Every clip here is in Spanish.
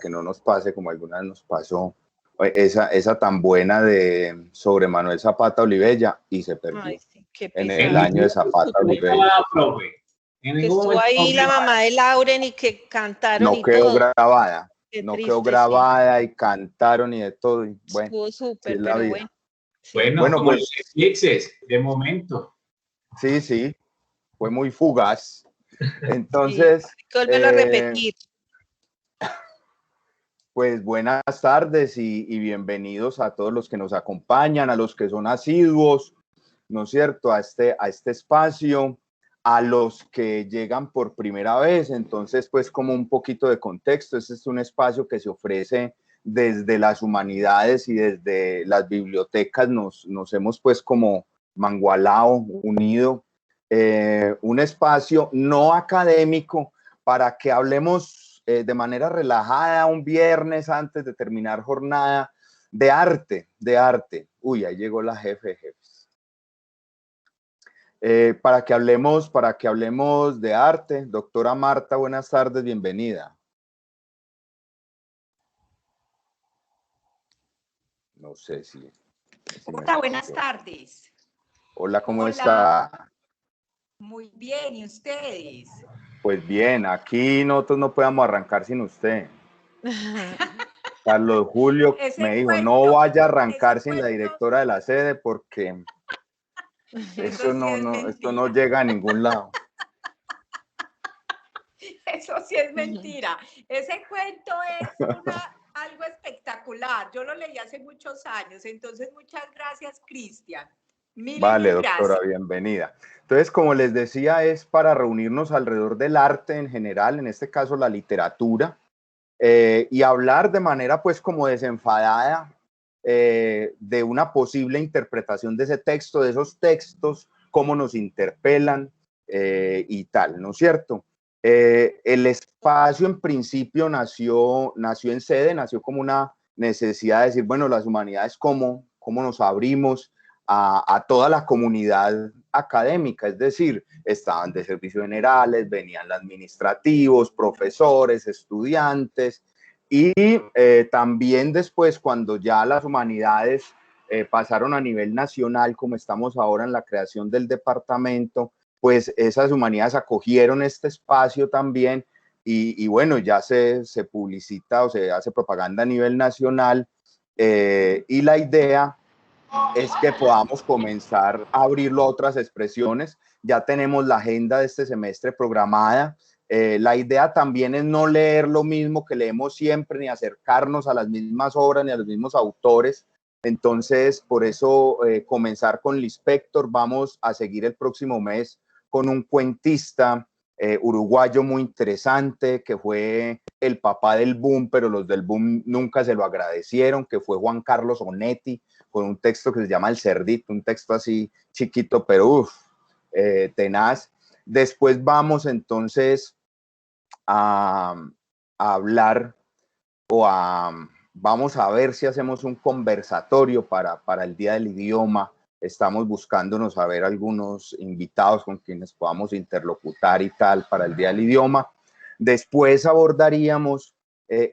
que no nos pase como alguna vez nos pasó, esa tan buena de sobre Manuel Zapata Olivella y se perdió. Ay, sí, qué en pesar. el año de Zapata Olivella. Que estuvo ahí la mamá de Lauren y que cantaron No y quedó todo. grabada, Qué no triste, quedó grabada y cantaron y de todo. Y bueno, estuvo súper, sí es la pero vida. bueno. Sí. Bueno, como pues, los eclipses, de momento. Sí, fue muy fugaz. Entonces, Sí, hay que volverlo a repetir. Pues buenas tardes y bienvenidos a todos los que nos acompañan, a los que son asiduos, ¿no es cierto?, a este espacio, a los que llegan por primera vez. Entonces, pues como un poquito de contexto, este es un espacio que se ofrece desde las humanidades y desde las bibliotecas, nos hemos pues como mangualao, unido, un espacio no académico para que hablemos de manera relajada un viernes antes de terminar jornada de arte. Uy, ahí llegó la jefe. Para que hablemos de arte. Doctora Marta, buenas tardes, bienvenida. No sé si Hola, buenas tardes. Hola, ¿cómo está? Muy bien, ¿y ustedes? Pues bien, aquí nosotros no podemos arrancar sin usted. Carlos Julio me dijo, no vaya a arrancar sin la directora de la sede porque esto no llega a ningún lado. Eso sí es mentira. Ese cuento es algo espectacular. Yo lo leí hace muchos años. Entonces, muchas gracias, Cristian. Vale, doctora, bienvenida. Entonces, como les decía, es para reunirnos alrededor del arte en general, en este caso la literatura, y hablar de manera pues como desenfadada de una posible interpretación de ese texto, de esos textos, cómo nos interpelan y tal, ¿no es cierto? El espacio en principio nació en sede, nació como una necesidad de decir, bueno, las humanidades, cómo nos abrimos a toda la comunidad académica, es decir, estaban de servicios generales, venían administrativos, profesores, estudiantes, y también después, cuando ya las humanidades pasaron a nivel nacional, como estamos ahora en la creación del departamento, pues esas humanidades acogieron este espacio también y bueno, ya se publicita o se hace propaganda a nivel nacional y la idea es que podamos comenzar a abrirlo a otras expresiones. Ya tenemos la agenda de este semestre programada. La idea también es no leer lo mismo que leemos siempre, ni acercarnos a las mismas obras, ni a los mismos autores. Entonces, por eso comenzar con Lispector. Vamos a seguir el próximo mes con un cuentista uruguayo muy interesante, que fue el papá del boom, pero los del boom nunca se lo agradecieron, que fue Juan Carlos Onetti, con un texto que se llama El Cerdito, un texto así chiquito, pero tenaz. Después vamos entonces a hablar vamos a ver si hacemos un conversatorio para el Día del Idioma. Estamos buscándonos a ver algunos invitados con quienes podamos interlocutar y tal para el Día del Idioma. Después abordaríamos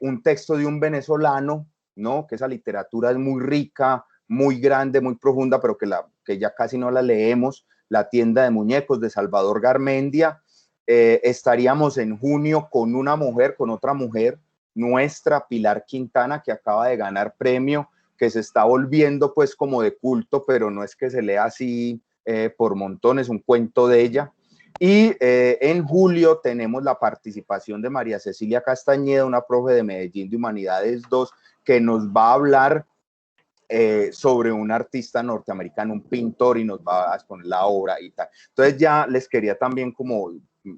un texto de un venezolano, ¿no? Que esa literatura es muy rica, muy grande, muy profunda, pero que ya casi no la leemos, La tienda de muñecos de Salvador Garmendia. Estaríamos en junio con otra mujer, nuestra Pilar Quintana, que acaba de ganar premio, que se está volviendo pues como de culto, pero no es que se lea así por montones, un cuento de ella. Y en julio tenemos la participación de María Cecilia Castañeda, una profe de Medellín de Humanidades 2, que nos va a hablar sobre un artista norteamericano, un pintor, y nos va a exponer la obra y tal. Entonces ya les quería también como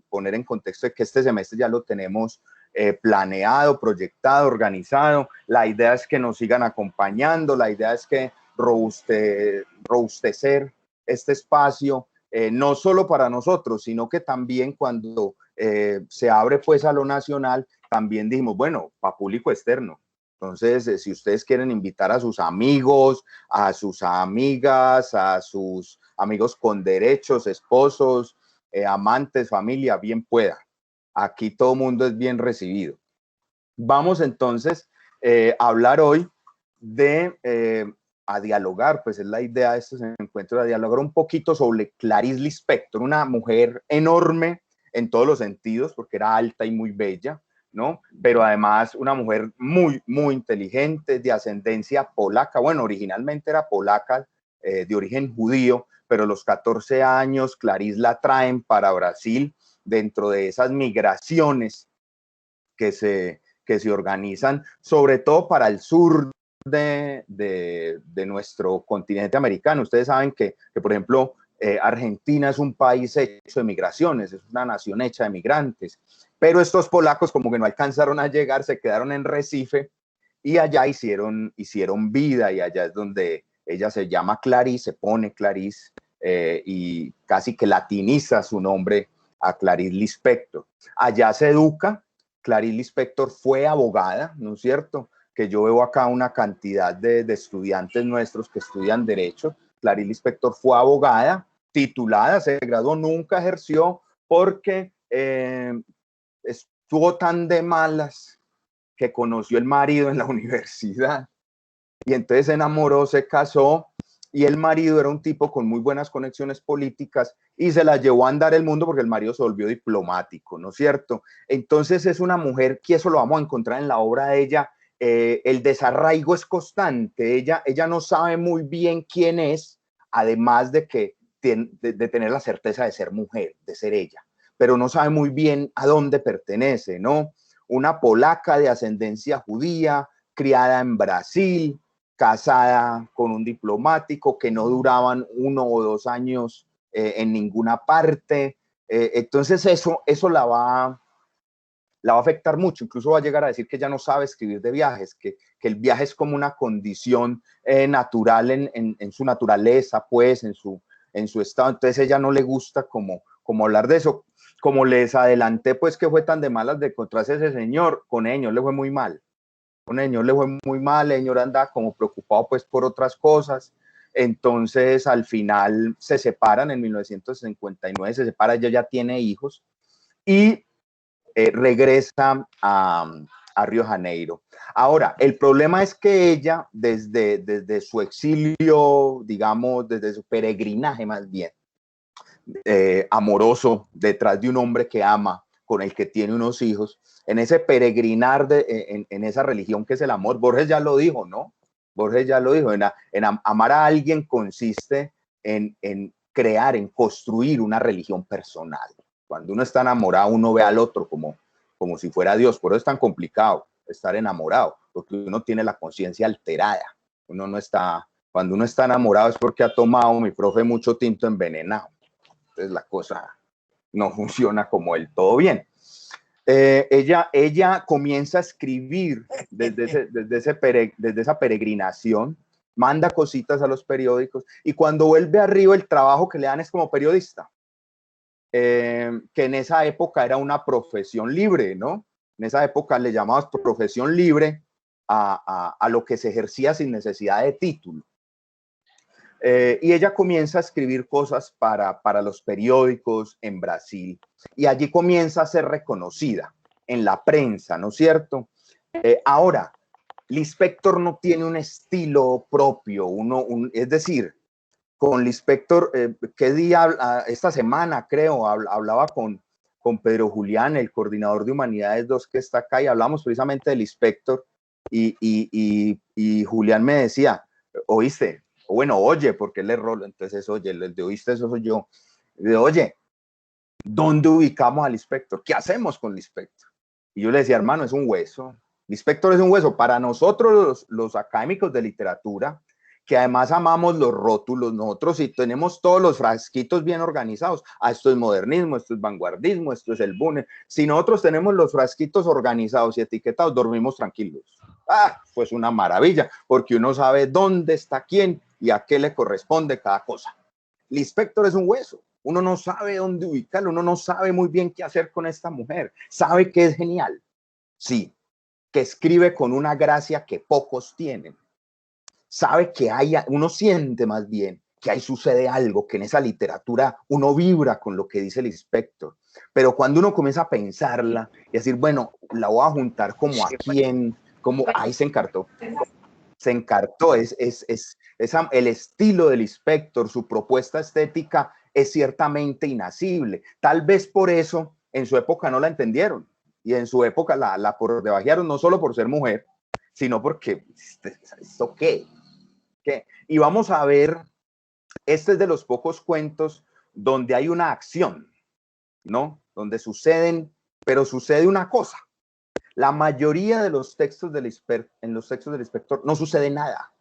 poner en contexto de que este semestre ya lo tenemos planeado, proyectado, organizado. La idea es que nos sigan acompañando, la idea es que robustecer este espacio, no solo para nosotros, sino que también cuando se abre pues a lo nacional, también dijimos, bueno, para público externo. Entonces, si ustedes quieren invitar a sus amigos, a sus amigas, a sus amigos con derechos, esposos, amantes, familia, bien pueda. Aquí todo mundo es bien recibido. Vamos entonces a hablar hoy de, a dialogar, pues es la idea de estos encuentros, a dialogar un poquito sobre Clarice Lispector, una mujer enorme en todos los sentidos, porque era alta y muy bella, ¿no? Pero además una mujer muy, muy inteligente, de ascendencia polaca. Bueno, originalmente era polaca, de origen judío, pero a los 14 años Clarice la traen para Brasil dentro de esas migraciones que se organizan, sobre todo para el sur de nuestro continente americano. Ustedes saben que por ejemplo, Argentina es un país hecho de migraciones, es una nación hecha de migrantes, pero estos polacos como que no alcanzaron a llegar, se quedaron en Recife y allá hicieron vida, y allá es donde ella se llama Clarice, se pone Clarice, y casi que latiniza su nombre a Clarice Lispector. Allá se educa. Clarice Lispector fue abogada, ¿no es cierto? Que yo veo acá una cantidad de estudiantes nuestros que estudian Derecho. Clarice Lispector fue abogada, titulada, se graduó, nunca ejerció porque estuvo tan de malas que conoció el marido en la universidad. Y entonces se enamoró, se casó, y el marido era un tipo con muy buenas conexiones políticas y se la llevó a andar el mundo porque el marido se volvió diplomático, ¿no es cierto? Entonces es una mujer que eso lo vamos a encontrar en la obra de ella. El desarraigo es constante, ella no sabe muy bien quién es, además de que de tener la certeza de ser mujer, de ser ella, pero no sabe muy bien a dónde pertenece, ¿no? Una polaca de ascendencia judía, criada en Brasil, casada con un diplomático, que no duraban 1 o 2 años en ninguna parte. Entonces eso la va a afectar mucho. Incluso va a llegar a decir que ya no sabe escribir de viajes, que el viaje es como una condición natural en su naturaleza, pues, en su estado. Entonces ella no le gusta como hablar de eso. Como les adelanté, pues, que fue tan de malas de encontrarse ese señor, con ellos le fue muy mal. Con el señor le fue muy mal, el señor anda como preocupado pues por otras cosas. Entonces al final se separan en 1959, se separa, ella ya tiene hijos y regresa a Río de Janeiro. Ahora, el problema es que ella desde su exilio, digamos, desde su peregrinaje más bien, amoroso, detrás de un hombre que ama, con el que tiene unos hijos, en ese peregrinar en esa religión que es el amor. Borges ya lo dijo, ¿no? Borges ya lo dijo, en amar a alguien consiste en crear, en construir una religión personal. Cuando uno está enamorado, uno ve al otro como si fuera Dios. Por eso es tan complicado estar enamorado, porque uno tiene la conciencia alterada. Uno no está, cuando uno está enamorado es porque ha tomado, mi profe, mucho tinto envenenado. Entonces la cosa no funciona como del todo bien. Ella comienza a escribir desde esa peregrinación, manda cositas a los periódicos, y cuando vuelve a Río el trabajo que le dan es como periodista, que en esa época era una profesión libre, ¿no? En esa época le llamamos profesión libre a lo que se ejercía sin necesidad de título. Y ella comienza a escribir cosas para los periódicos en Brasil, y allí comienza a ser reconocida en la prensa, ¿no es cierto? Ahora, Lispector no tiene un estilo propio, es decir, con Lispector, ¿qué día? Esta semana creo, hablaba con Pedro Julián, el coordinador de Humanidades 2 que está acá, y hablamos precisamente de Lispector, y Julián me decía, ¿oíste? O bueno, oye, porque él le rolo, entonces oye, el de oíste, eso soy yo. De, oye, ¿dónde ubicamos al Lispector? ¿Qué hacemos con Lispector? Y yo le decía, hermano, es un hueso. Lispector es un hueso. Para nosotros, los académicos de literatura, que además amamos los rótulos, nosotros sí tenemos todos los frasquitos bien organizados. Ah, esto es modernismo, esto es vanguardismo, esto es el boom. Si nosotros tenemos los frasquitos organizados y etiquetados, dormimos tranquilos. Ah, pues una maravilla, porque uno sabe dónde está quién y a qué le corresponde cada cosa. Lispector es un hueso. Uno no sabe dónde ubicarlo, uno no sabe muy bien qué hacer con esta mujer. Sabe que es genial, sí, que escribe con una gracia que pocos tienen. Sabe que uno siente más bien que ahí sucede algo, que en esa literatura uno vibra con lo que dice el inspector. Pero cuando uno comienza a pensarla y decir, bueno, la voy a juntar como a quién, como ahí se encartó. Se encartó, el estilo del inspector, su propuesta estética es ciertamente inacible. Tal vez por eso en su época no la entendieron y en su época la por debajearon, no solo por ser mujer, sino porque, ¿esto qué? ¿Qué? Y vamos a ver, este es de los pocos cuentos donde hay una acción, ¿no? Donde suceden, pero sucede una cosa. La mayoría de los textos en los textos del inspector no sucede nada.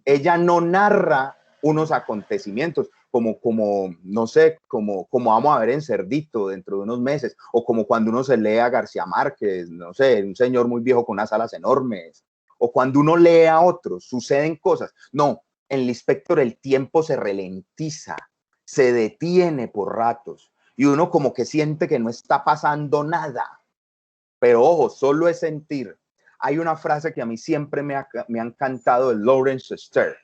Ella no narra unos acontecimientos como no sé, como vamos a ver en Cerdito dentro de unos meses, o como cuando uno se lee a García Márquez, no sé, un señor muy viejo con unas alas enormes, o cuando uno lee a otros, suceden cosas. No, en el inspector el tiempo se ralentiza, se detiene por ratos, y uno como que siente que no está pasando nada. Pero ojo, solo es sentir. Hay una frase que a mí siempre me ha encantado de Lawrence Stern,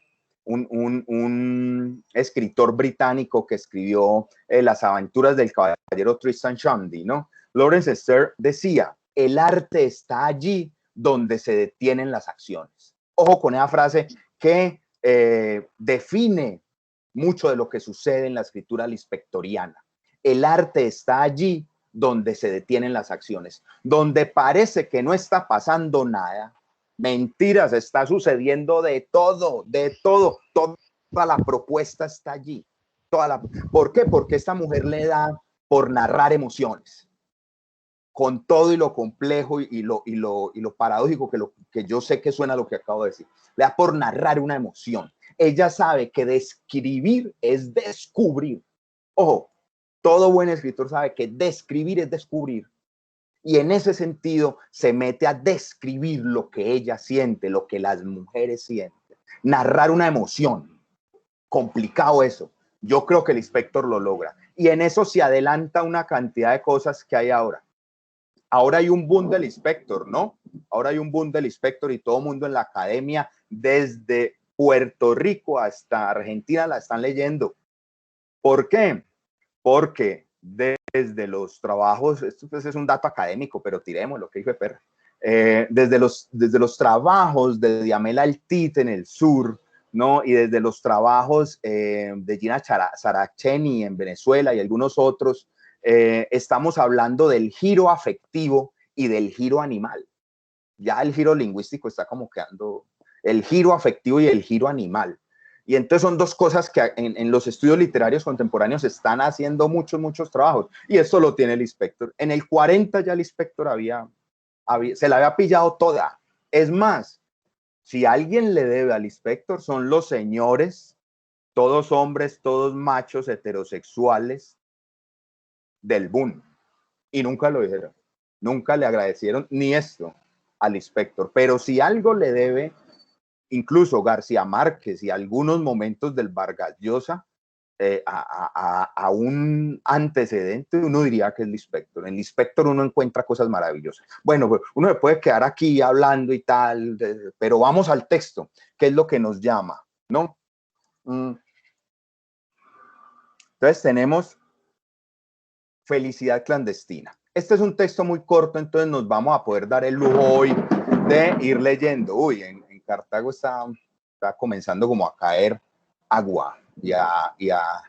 un escritor británico que escribió Las aventuras del caballero Tristan Shandy, ¿no? Lawrence Stern decía, el arte está allí donde se detienen las acciones. Ojo con esa frase que define mucho de lo que sucede en la escritura inspectoriana. El arte está allí donde se detienen las acciones, donde parece que no está pasando nada. Mentiras, está sucediendo de todo, toda la propuesta está allí. ¿Por qué? Porque esta mujer le da por narrar emociones, con todo y lo complejo y lo paradójico que yo sé que suena lo que acabo de decir. Le da por narrar una emoción. Ella sabe que describir es descubrir. Ojo, todo buen escritor sabe que describir es descubrir. Y en ese sentido se mete a describir lo que ella siente, lo que las mujeres sienten. Narrar una emoción. Complicado eso. Yo creo que el inspector lo logra. Y en eso se adelanta una cantidad de cosas que hay ahora. Ahora hay un boom del inspector, ¿no? Ahora hay un boom del inspector y todo el mundo en la academia, desde Puerto Rico hasta Argentina, la están leyendo. ¿Por qué? Porque desde los trabajos, esto pues es un dato académico, pero tiremos lo que dijo Perry, desde los trabajos de Diamela Altit en el sur, ¿no? Y desde los trabajos de Gina Saraceni en Venezuela y algunos otros, estamos hablando del giro afectivo y del giro animal. Ya el giro lingüístico está como quedando, el giro afectivo y el giro animal. Y entonces son dos cosas que en los estudios literarios contemporáneos están haciendo muchos trabajos. Y esto lo tiene el inspector. En el 40 ya el inspector se la había pillado toda. Es más, si alguien le debe al inspector son los señores, todos hombres, todos machos heterosexuales del boom. Y nunca lo dijeron. Nunca le agradecieron ni esto al inspector. Pero si algo le debe incluso García Márquez y algunos momentos del Vargas Llosa, a un antecedente, uno diría que es el inspector. En el inspector uno encuentra cosas maravillosas. Bueno, pues uno se puede quedar aquí hablando y tal, pero vamos al texto, que es lo que nos llama, ¿no? Entonces tenemos Felicidad clandestina. Este es un texto muy corto, entonces nos vamos a poder dar el lujo hoy de ir leyendo. Uy, en Cartago está comenzando como a caer agua y a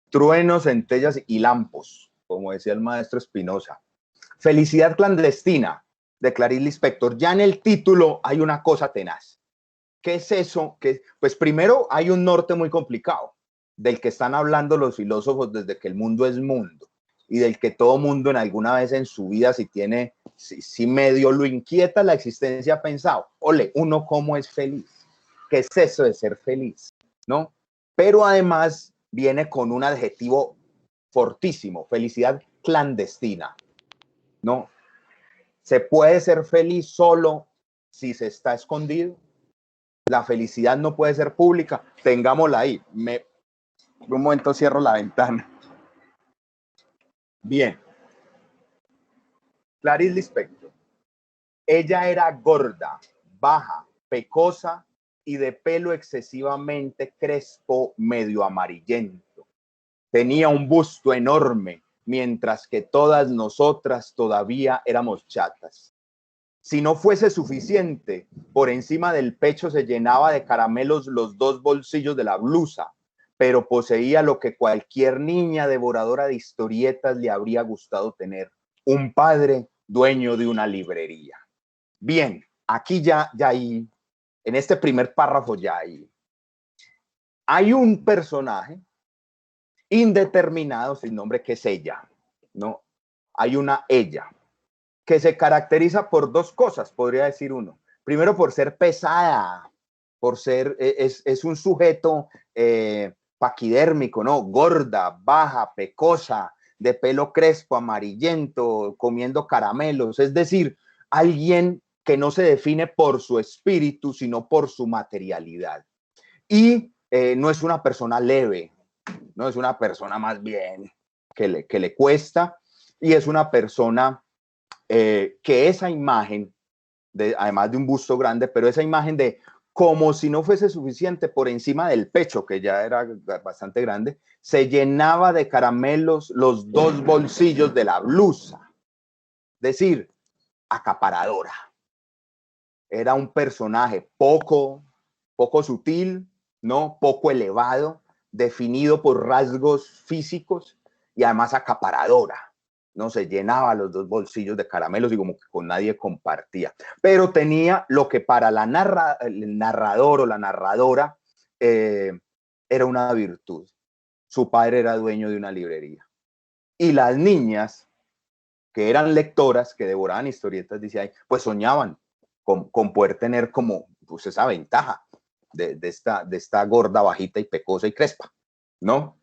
truenos, centellas y lampos, como decía el maestro Espinosa. Felicidad clandestina, de Clarice Lispector. Ya en el título hay una cosa tenaz. ¿Qué es eso? Pues primero hay un norte muy complicado, del que están hablando los filósofos desde que el mundo es mundo, y del que todo mundo en alguna vez en su vida, si medio lo inquieta la existencia, ha pensado, ole, uno cómo es feliz, ¿qué es eso de ser feliz? ¿No? Pero además viene con un adjetivo fortísimo, felicidad clandestina, ¿no? ¿Se puede ser feliz solo si se está escondido? La felicidad no puede ser pública, tengámosla ahí. Un momento cierro la ventana. Bien. Clarice Lispector. Ella era gorda, baja, pecosa y de pelo excesivamente crespo, medio amarillento. Tenía un busto enorme, mientras que todas nosotras todavía éramos chatas. Si no fuese suficiente, por encima del pecho se llenaba de caramelos los dos bolsillos de la blusa, pero poseía lo que cualquier niña devoradora de historietas le habría gustado tener: un padre dueño de una librería. Bien, aquí ya hay, en este primer párrafo ya hay un personaje indeterminado sin nombre, que es ella, ¿no? Hay una ella que se caracteriza por dos cosas, podría decir uno. Primero, por ser pesada, por ser, es un sujeto paquidérmico, ¿no? Gorda, baja, pecosa, de pelo crespo, amarillento, comiendo caramelos. Es decir, alguien que no se define por su espíritu, sino por su materialidad. Y no es una persona leve, no es una persona más bien que le cuesta, y es una persona que esa imagen, además de un busto grande, pero esa imagen de como si no fuese suficiente, por encima del pecho, que ya era bastante grande, se llenaba de caramelos los dos bolsillos de la blusa. Es decir, acaparadora. Era un personaje poco sutil, ¿no? Poco elevado, definido por rasgos físicos y además acaparadora, ¿no? Se llenaba los dos bolsillos de caramelos y como que con nadie compartía. Pero tenía lo que para el narrador o la narradora era una virtud. Su padre era dueño de una librería. Y las niñas, que eran lectoras, que devoraban historietas, decían, pues soñaban con poder tener como pues esa ventaja de esta gorda, bajita y pecosa y crespa, ¿no?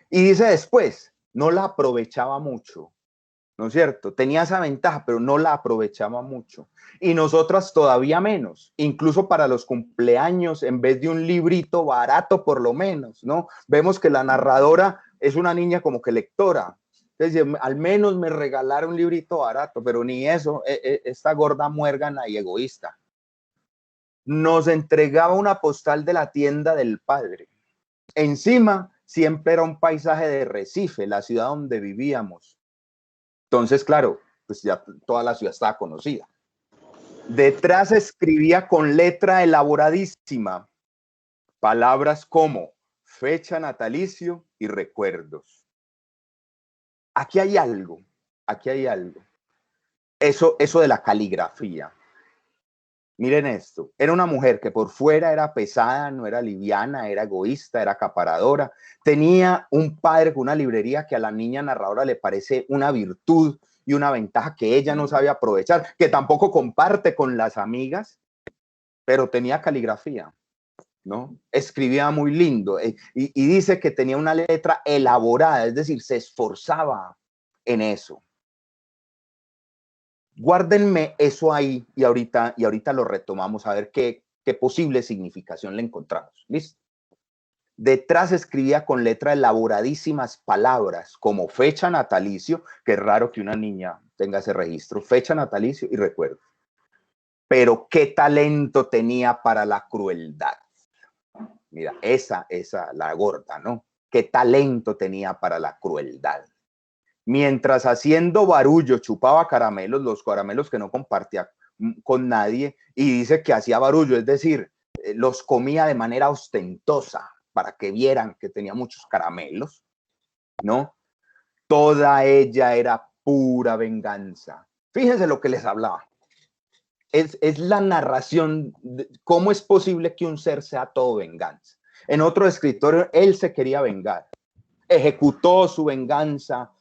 Y dice después, no la aprovechaba mucho, ¿no es cierto? Tenía esa ventaja, pero no la aprovechaba mucho. Y nosotras todavía menos, incluso para los cumpleaños, en vez de un librito barato por lo menos, ¿no? Vemos que la narradora es una niña como que lectora. Entonces, al menos me regalaron un librito barato, pero ni eso, esta gorda muérgana y egoísta. Nos entregaba una postal de la tienda del padre. Encima siempre era un paisaje de Recife, la ciudad donde vivíamos. Entonces, claro, pues ya toda la ciudad estaba conocida. Detrás escribía con letra elaboradísima palabras como fecha, natalicio y recuerdos. Aquí hay algo. Eso de la caligrafía. Miren esto, era una mujer que por fuera era pesada, no era liviana, era egoísta, era acaparadora. Tenía un padre con una librería que a la niña narradora le parece una virtud y una ventaja que ella no sabe aprovechar, que tampoco comparte con las amigas, pero tenía caligrafía, ¿no? Escribía muy lindo y dice que tenía una letra elaborada, es decir, se esforzaba en eso. Guárdenme eso ahí y ahorita lo retomamos a ver qué posible significación le encontramos. ¿Listo? Detrás escribía con letra elaboradísimas palabras como fecha, natalicio, que es raro que una niña tenga ese registro, fecha, natalicio y recuerdo. Pero qué talento tenía para la crueldad. Mira, esa, la gorda, ¿no? Qué talento tenía para la crueldad. Mientras haciendo barullo chupaba caramelos, los caramelos que no compartía con nadie, y dice que hacía barullo, es decir, los comía de manera ostentosa para que vieran que tenía muchos caramelos, ¿no? Toda ella era pura venganza. Fíjense lo que les hablaba. Es la narración de cómo es posible que un ser sea todo venganza. En otro escritor, él se quería vengar. Ejecutó su venganza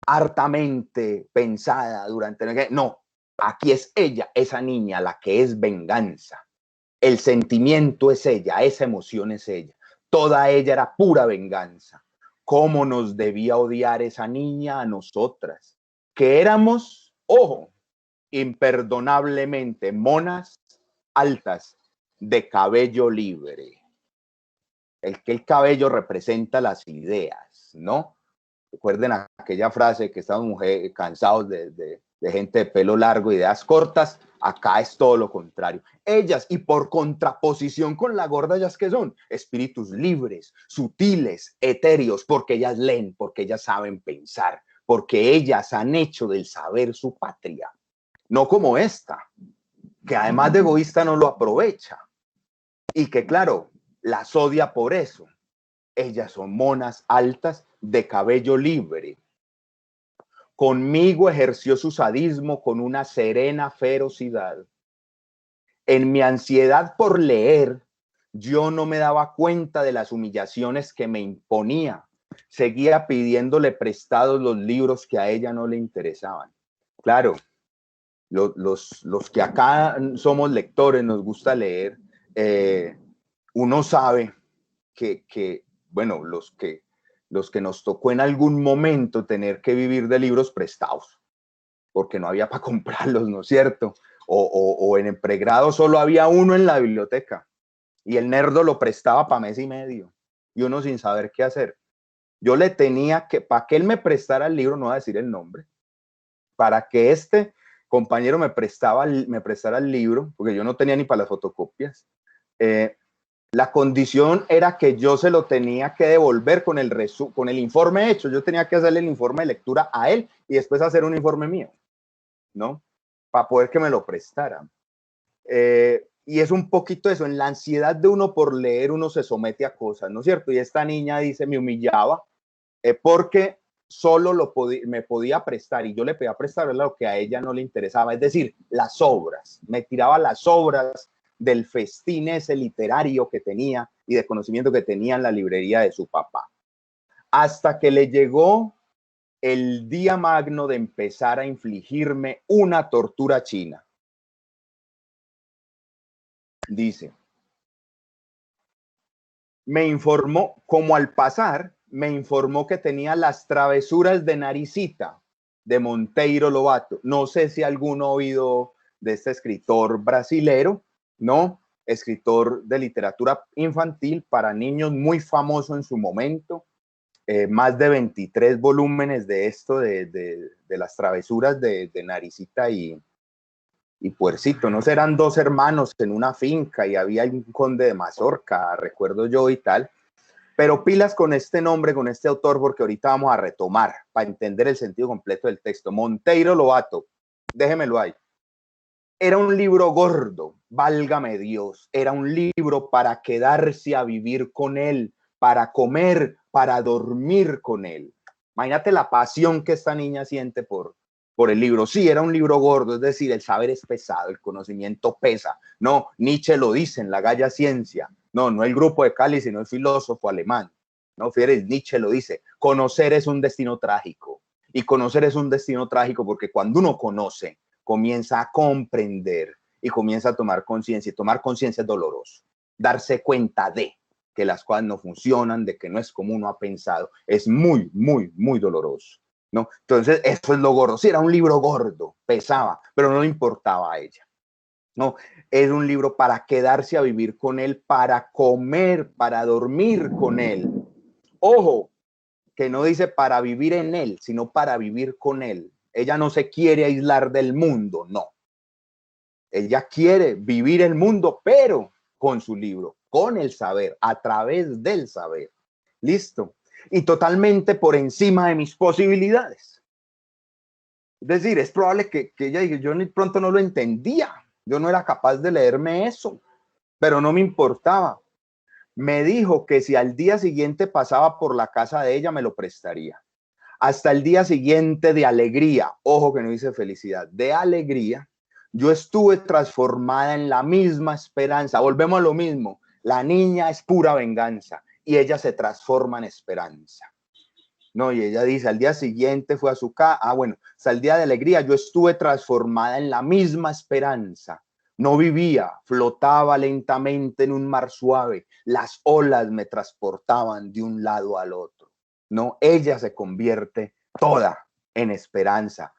hartamente pensada durante... No, aquí es ella, esa niña, la que es venganza. El sentimiento es ella, esa emoción es ella. Toda ella era pura venganza. ¿Cómo nos debía odiar esa niña a nosotras? Que éramos, ojo, imperdonablemente monas altas de cabello libre. El cabello representa las ideas, ¿no? Recuerden aquella frase que estamos cansados de de gente de pelo largo, ideas cortas. Acá es todo lo contrario. Ellas, y por contraposición con la gorda, ellas que son espíritus libres, sutiles, etéreos, porque ellas leen, porque ellas saben pensar, porque ellas han hecho del saber su patria. No como esta, que además de egoísta no lo aprovecha. Y que claro, las odia por eso. Ellas son monas altas de cabello libre. Conmigo ejerció su sadismo con una serena ferocidad. En mi ansiedad por leer, yo no me daba cuenta de las humillaciones que me imponía. Seguía pidiéndole prestados los libros que a ella no le interesaban. Claro, los que acá somos lectores, nos gusta leer, uno sabe que bueno, los que nos tocó en algún momento tener que vivir de libros prestados, porque no había para comprarlos, ¿no es cierto? O en el pregrado solo había uno en la biblioteca y el nerdo lo prestaba para mes y medio y uno sin saber qué hacer. Yo le tenía que, para que él me prestara el libro, no voy a decir el nombre, para que este compañero me prestara el libro, porque yo no tenía ni para las fotocopias, la condición era que yo se lo tenía que devolver con el informe hecho. Yo tenía que hacerle el informe de lectura a él y después hacer un informe mío, ¿no? Para poder que me lo prestara. Y es un poquito eso, en la ansiedad de uno por leer, uno se somete a cosas, ¿no es cierto? Y esta niña dice, me humillaba porque solo me podía prestar y yo le pedía prestar lo que a ella no le interesaba, es decir, las obras. Me tiraba las obras del festín ese literario que tenía y de conocimiento que tenía en la librería de su papá. Hasta que le llegó el día magno de empezar a infligirme una tortura china. Dice, me informó, como al pasar, me informó que tenía Las travesuras de Naricita, de Monteiro Lobato. No sé si alguno ha oído de este escritor brasilero, ¿no? Escritor de literatura infantil para niños, muy famoso en su momento. Más de 23 volúmenes de esto, de las travesuras de Naricita y Puercito. No serán dos hermanos en una finca y había un conde de Mazorca, recuerdo yo y tal. Pero pilas con este nombre, con este autor, porque ahorita vamos a retomar para entender el sentido completo del texto. Monteiro Lobato, déjemelo ahí. Era un libro gordo, válgame Dios. Era un libro para quedarse a vivir con él, para comer, para dormir con él. Imagínate la pasión que esta niña siente por el libro. Sí, era un libro gordo, es decir, el saber es pesado, el conocimiento pesa. No, Nietzsche lo dice en La Galla Ciencia. No el grupo de Cali, sino el filósofo alemán. No, Friedrich Nietzsche lo dice. Conocer es un destino trágico. Y conocer es un destino trágico porque cuando uno conoce, comienza a comprender y comienza a tomar conciencia. Y tomar conciencia es doloroso. Darse cuenta de que las cosas no funcionan, de que no es como uno ha pensado, es muy, muy, muy doloroso, ¿no? Entonces, eso es lo gordo. Sí, era un libro gordo, pesaba, pero no le importaba a ella. No, es un libro para quedarse a vivir con él, para comer, para dormir con él. Ojo, que no dice para vivir en él, sino para vivir con él. Ella no se quiere aislar del mundo, no. Ella quiere vivir el mundo, pero con su libro, con el saber, a través del saber. Listo. Y totalmente por encima de mis posibilidades. Es decir, es probable que ella diga, yo ni pronto no lo entendía. Yo no era capaz de leerme eso, pero no me importaba. Me dijo que si al día siguiente pasaba por la casa de ella, me lo prestaría. Hasta el día siguiente de alegría, ojo que no dice felicidad, de alegría, yo estuve transformada en la misma esperanza. Volvemos a lo mismo. La niña es pura venganza y ella se transforma en esperanza. No, y ella dice, al día siguiente fue a su casa. Bueno, hasta el día de alegría, yo estuve transformada en la misma esperanza. No vivía, flotaba lentamente en un mar suave. Las olas me transportaban de un lado al otro. No, ella se convierte toda en esperanza,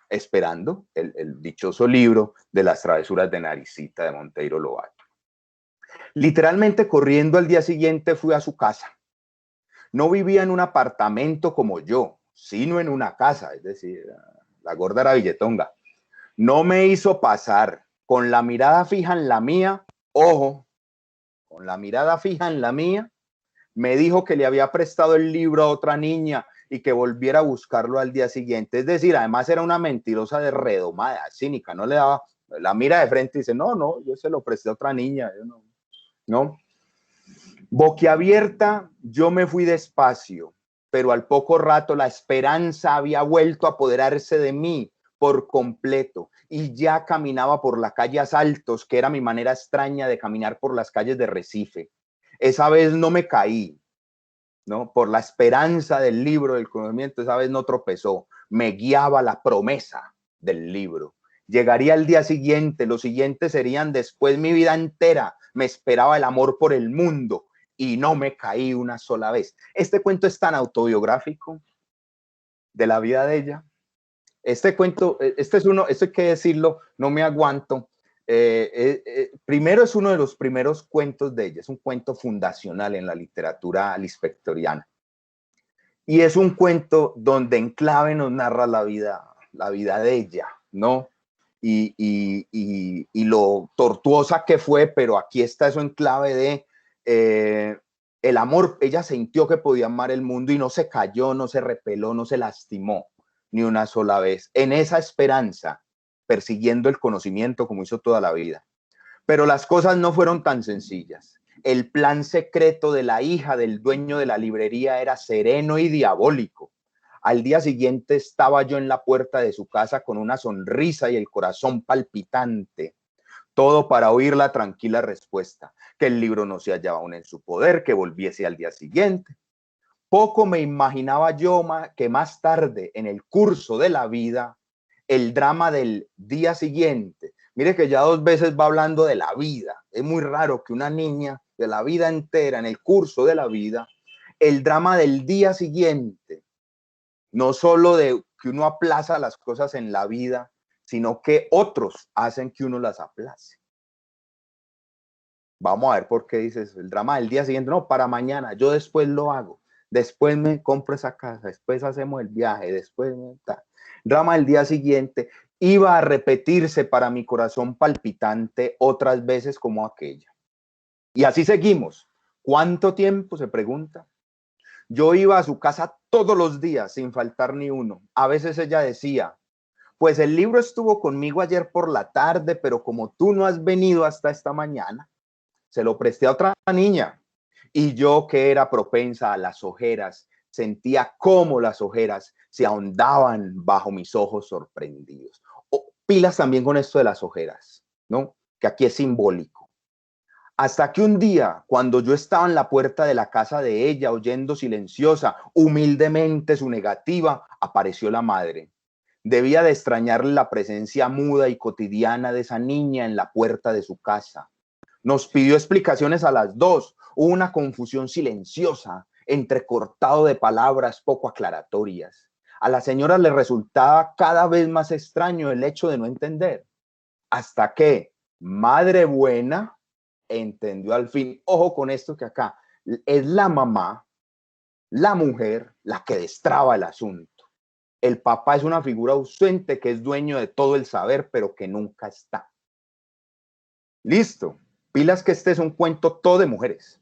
esperando el dichoso libro de Las travesuras de Naricita de Monteiro Lobato. Literalmente corriendo al día siguiente fui a su casa. No vivía en un apartamento como yo, sino en una casa, es decir, la gorda era billetonga. No me hizo pasar, con la mirada fija en la mía, ojo, con la mirada fija en la mía, me dijo que le había prestado el libro a otra niña y que volviera a buscarlo al día siguiente. Es decir, además era una mentirosa de redomada, cínica, no le daba, la mira de frente y dice, no, yo se lo presté a otra niña, yo no. Boquiabierta, yo me fui despacio, pero al poco rato la esperanza había vuelto a apoderarse de mí por completo y ya caminaba por la calle a saltos, que era mi manera extraña de caminar por las calles de Recife. Esa vez no me caí, ¿no? Por la esperanza del libro del conocimiento, esa vez no tropezó, me guiaba la promesa del libro. Llegaría el día siguiente, los siguientes serían después mi vida entera, me esperaba el amor por el mundo y no me caí una sola vez. Este cuento es tan autobiográfico de la vida de ella. Este cuento, este es uno, esto hay que decirlo, no me aguanto. Primero es uno de los primeros cuentos de ella, es un cuento fundacional en la literatura lispectoriana. Y es un cuento donde en clave nos narra la vida de ella, ¿no? Y lo tortuosa que fue, pero aquí está eso en clave de el amor. Ella sintió que podía amar el mundo y no se cayó, no se repeló, no se lastimó ni una sola vez. En esa esperanza, persiguiendo el conocimiento como hizo toda la vida. Pero las cosas no fueron tan sencillas. El plan secreto de la hija del dueño de la librería era sereno y diabólico. Al día siguiente estaba yo en la puerta de su casa con una sonrisa y el corazón palpitante. Todo para oír la tranquila respuesta, que el libro no se hallaba aún en su poder, que volviese al día siguiente. Poco me imaginaba yo que más tarde, en el curso de la vida, el drama del día siguiente. Mire que ya 2 veces va hablando de la vida. Es muy raro que una niña de la vida entera, en el curso de la vida, el drama del día siguiente, no solo de que uno aplaza las cosas en la vida, sino que otros hacen que uno las aplace. Vamos a ver por qué dices el drama del día siguiente. No, para mañana, yo después lo hago. Después me compro esa casa, después hacemos el viaje, después drama del día siguiente iba a repetirse para mi corazón palpitante otras veces como aquella. Y así seguimos. ¿Cuánto tiempo? Se pregunta. Yo iba a su casa todos los días sin faltar ni uno. A veces ella decía, pues el libro estuvo conmigo ayer por la tarde, pero como tú no has venido hasta esta mañana, se lo presté a otra niña. Y yo, que era propensa a las ojeras, sentía cómo las ojeras se ahondaban bajo mis ojos sorprendidos. Pilas también con esto de las ojeras, ¿no? Que aquí es simbólico. Hasta que un día, cuando yo estaba en la puerta de la casa de ella, oyendo silenciosa, humildemente su negativa, apareció la madre. Debía de extrañarle la presencia muda y cotidiana de esa niña en la puerta de su casa. Nos pidió explicaciones a las 2. Hubo una confusión silenciosa, entrecortado de palabras poco aclaratorias. A la señora le resultaba cada vez más extraño el hecho de no entender. Hasta que, madre buena, entendió al fin. Ojo con esto que acá es la mamá, la mujer, la que destraba el asunto. El papá es una figura ausente que es dueño de todo el saber, pero que nunca está. Listo. Pilas que este es un cuento todo de mujeres.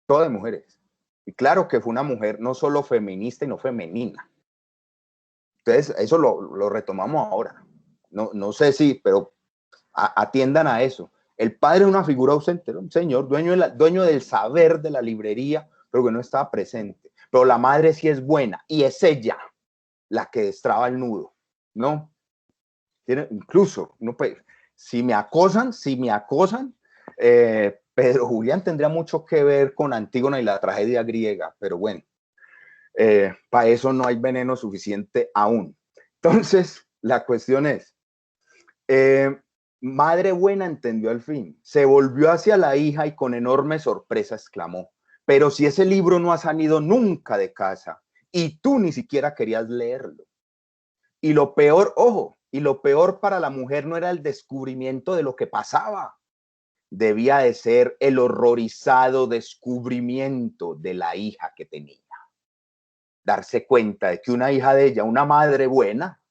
Todo de mujeres. Y claro que fue una mujer no solo feminista y no femenina. Entonces, eso lo retomamos ahora. No sé si, pero atiendan a eso. El padre es una figura ausente, un señor, dueño del saber de la librería, pero que no estaba presente. Pero la madre sí es buena y es ella la que destraba el nudo, ¿no? Incluso, no, pues, si me acosan, Pedro Julián tendría mucho que ver con Antígona y la tragedia griega, pero bueno, para eso no hay veneno suficiente aún. Entonces, la cuestión es, madre buena entendió al fin, se volvió hacia la hija y con enorme sorpresa exclamó, pero si ese libro no ha salido nunca de casa y tú ni siquiera querías leerlo. Y lo peor, ojo, y lo peor para la mujer no era el descubrimiento de lo que pasaba, debía de ser el horrorizado descubrimiento de la hija que tenía. Darse cuenta de que una hija de ella, una madre buena,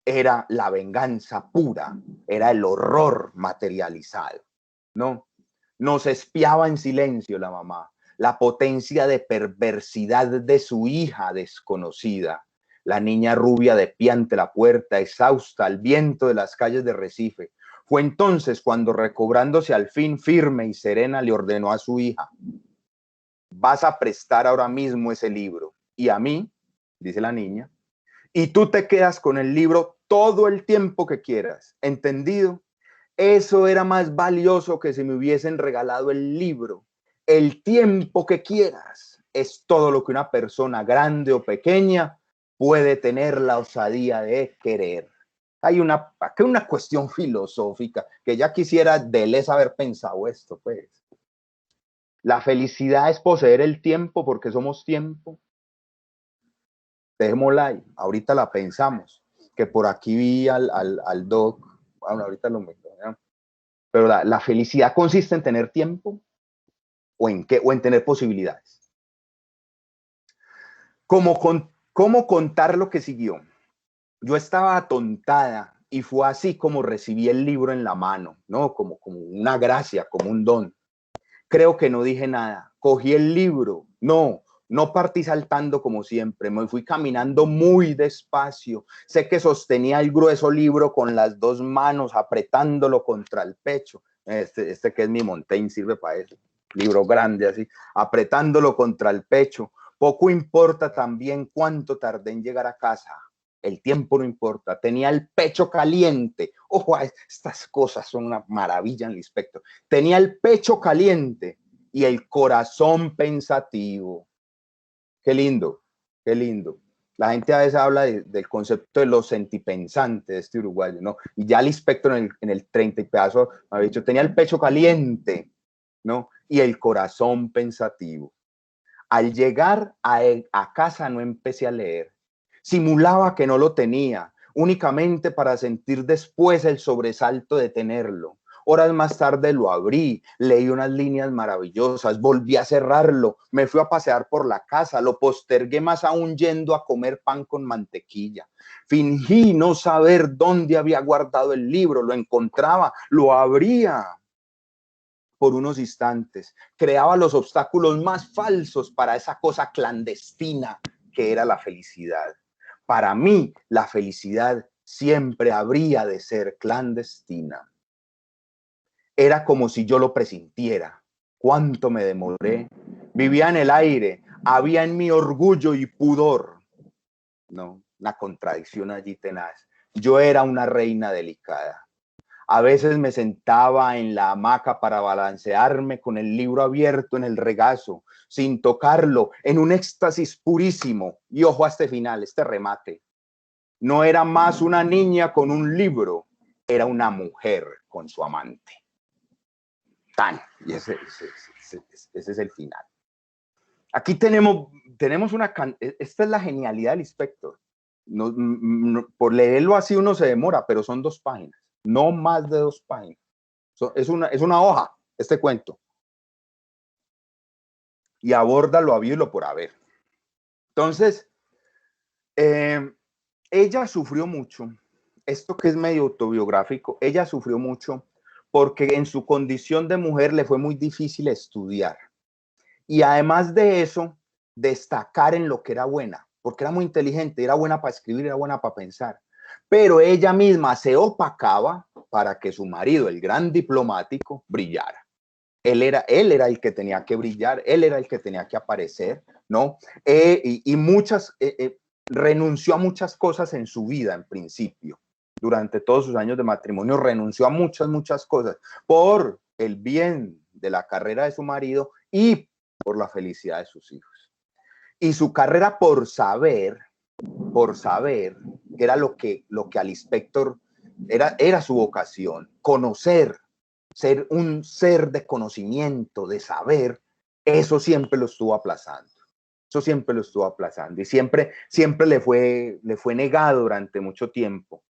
era la venganza pura, era el horror materializado, ¿no? Nos espiaba en silencio la mamá, la potencia de perversidad de su hija desconocida, la niña rubia de pie ante la puerta, exhausta al viento de las calles de Recife. Fue entonces cuando, recobrándose al fin firme y serena, le ordenó a su hija: vas a prestar ahora mismo ese libro, y a mí, dice la niña, y tú te quedas con el libro todo el tiempo que quieras, ¿entendido? Eso era más valioso que si me hubiesen regalado el libro. El tiempo que quieras es todo lo que una persona grande o pequeña puede tener la osadía de querer. Hay una cuestión filosófica que ya quisiera Deleuze haber pensado esto, pues. La felicidad es poseer el tiempo porque somos tiempo. Dejémosla ahí, ahorita la pensamos, que por aquí vi al doc, bueno, ahorita lo meto, ¿no? Pero la felicidad consiste en tener tiempo o en tener posibilidades. ¿Cómo contar lo que siguió? Yo estaba atontada y fue así como recibí el libro en la mano, ¿no? Como una gracia, como un don. Creo que no dije nada. Cogí el libro. No partí saltando como siempre. Me fui caminando muy despacio. Sé que sostenía el grueso libro con las dos manos, apretándolo contra el pecho. Este que es mi Montaigne sirve para eso. Libro grande así, apretándolo contra el pecho. Poco importa también cuánto tardé en llegar a casa. El tiempo no importa. Tenía el pecho caliente. Ojo, estas cosas son una maravilla en el inspector. Tenía el pecho caliente y el corazón pensativo. Qué lindo, qué lindo. La gente a veces habla del concepto de los sentipensantes de este uruguayo, ¿no? Y ya el inspector en el 30 y pedazo me había dicho, tenía el pecho caliente, ¿no? Y el corazón pensativo. Al llegar a casa no empecé a leer. Simulaba que no lo tenía, únicamente para sentir después el sobresalto de tenerlo. Horas más tarde lo abrí, leí unas líneas maravillosas, volví a cerrarlo, me fui a pasear por la casa, lo postergué más aún yendo a comer pan con mantequilla. Fingí no saber dónde había guardado el libro, lo encontraba, lo abría. Por unos instantes, creaba los obstáculos más falsos para esa cosa clandestina que era la felicidad. Para mí, la felicidad siempre habría de ser clandestina. Era como si yo lo presintiera. ¿Cuánto me demoré? Vivía en el aire, había en mí orgullo y pudor. No, una contradicción allí tenaz. Yo era una reina delicada. A veces me sentaba en la hamaca para balancearme con el libro abierto en el regazo, sin tocarlo, en un éxtasis purísimo. Y ojo a este final, este remate. No era más una niña con un libro, era una mujer con su amante. Tan, y ese es el final. Aquí tenemos esta es la genialidad del inspector. Por leerlo así uno se demora, pero son 2 páginas. No más de 2 páginas. Es una hoja, este cuento. Y aborda lo habido y lo por haber. Entonces, ella sufrió mucho. Esto que es medio autobiográfico, ella sufrió mucho porque en su condición de mujer le fue muy difícil estudiar. Y además de eso, destacar en lo que era buena, porque era muy inteligente, era buena para escribir, era buena para pensar. Pero ella misma se opacaba para que su marido, el gran diplomático, brillara. Él era el que tenía que brillar, él era el que tenía que aparecer, ¿no? Renunció a muchas cosas en su vida, en principio. Durante todos sus años de matrimonio renunció a muchas cosas por el bien de la carrera de su marido y por la felicidad de sus hijos. Y su carrera por saber, que era lo que al inspector era su vocación, conocer, ser un ser de conocimiento, de saber, eso siempre lo estuvo aplazando. Eso siempre lo estuvo aplazando y siempre le fue negado durante mucho tiempo.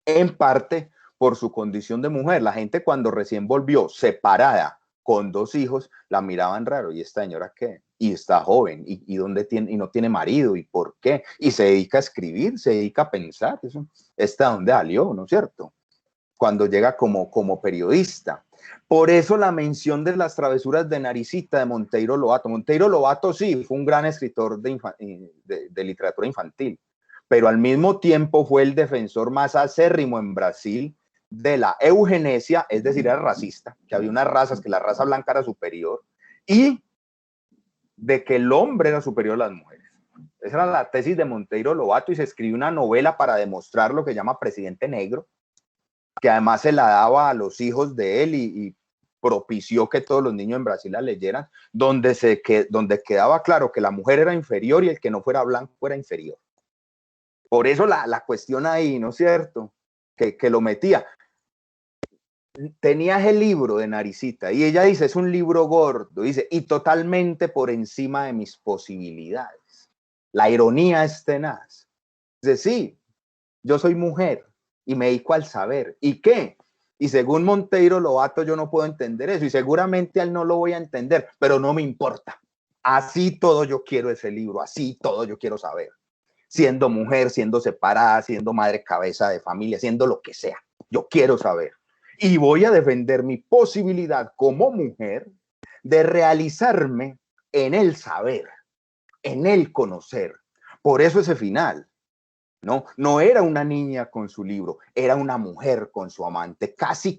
En parte por su condición de mujer. La gente cuando recién volvió separada con 2 hijos, la miraban raro. ¿Y esta señora qué? y está joven, y dónde tiene, y no tiene marido, y por qué, y se dedica a escribir, se dedica a pensar, eso está donde salió, ¿no es cierto? Cuando llega como periodista. Por eso la mención de las travesuras de Naricita de Monteiro Lobato. Monteiro Lobato sí, fue un gran escritor de literatura infantil, pero al mismo tiempo fue el defensor más acérrimo en Brasil de la eugenesia, es decir, era racista, que había unas razas, que la raza blanca era superior, y de que el hombre era superior a las mujeres. Esa era la tesis de Monteiro Lobato, y se escribió una novela para demostrar lo que llama Presidente Negro, que además se la daba a los hijos de él y propició que todos los niños en Brasil la leyeran, donde quedaba claro que la mujer era inferior y el que no fuera blanco era inferior. Por eso la cuestión ahí, ¿no es cierto? Que lo metía. Tenías el libro de Naricita y ella dice, es un libro gordo, dice, y totalmente por encima de mis posibilidades. La ironía es tenaz. Dice, sí, yo soy mujer y me dedico al saber. ¿Y qué? Y según Monteiro Lobato yo no puedo entender eso y seguramente a él no lo voy a entender, pero no me importa. Así todo yo quiero ese libro, así todo yo quiero saber. Siendo mujer, siendo separada, siendo madre cabeza de familia, siendo lo que sea. Yo quiero saber. Y voy a defender mi posibilidad como mujer de realizarme en el saber, en el conocer. Por eso ese final. No era una niña con su libro, era una mujer con su amante. Casi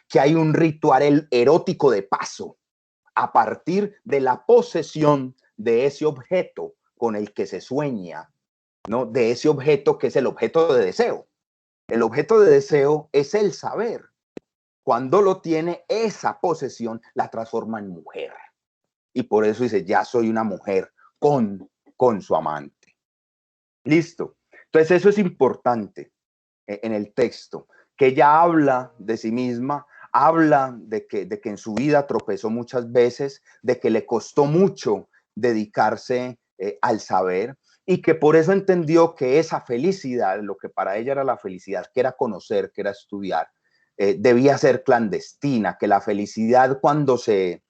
que hay un ritual erótico de paso a partir de la posesión de ese objeto con el que se sueña, ¿no? De ese objeto que es el objeto de deseo. El objeto de deseo es el saber. Cuando lo tiene, esa posesión la transforma en mujer. Y por eso dice, ya soy una mujer con su amante. Listo. Entonces eso es importante en el texto, que ella habla de sí misma, habla de que en su vida tropezó muchas veces, de que le costó mucho dedicarse al saber y que por eso entendió que esa felicidad, lo que para ella era la felicidad, que era conocer, que era estudiar, debía ser clandestina, que la felicidad cuando se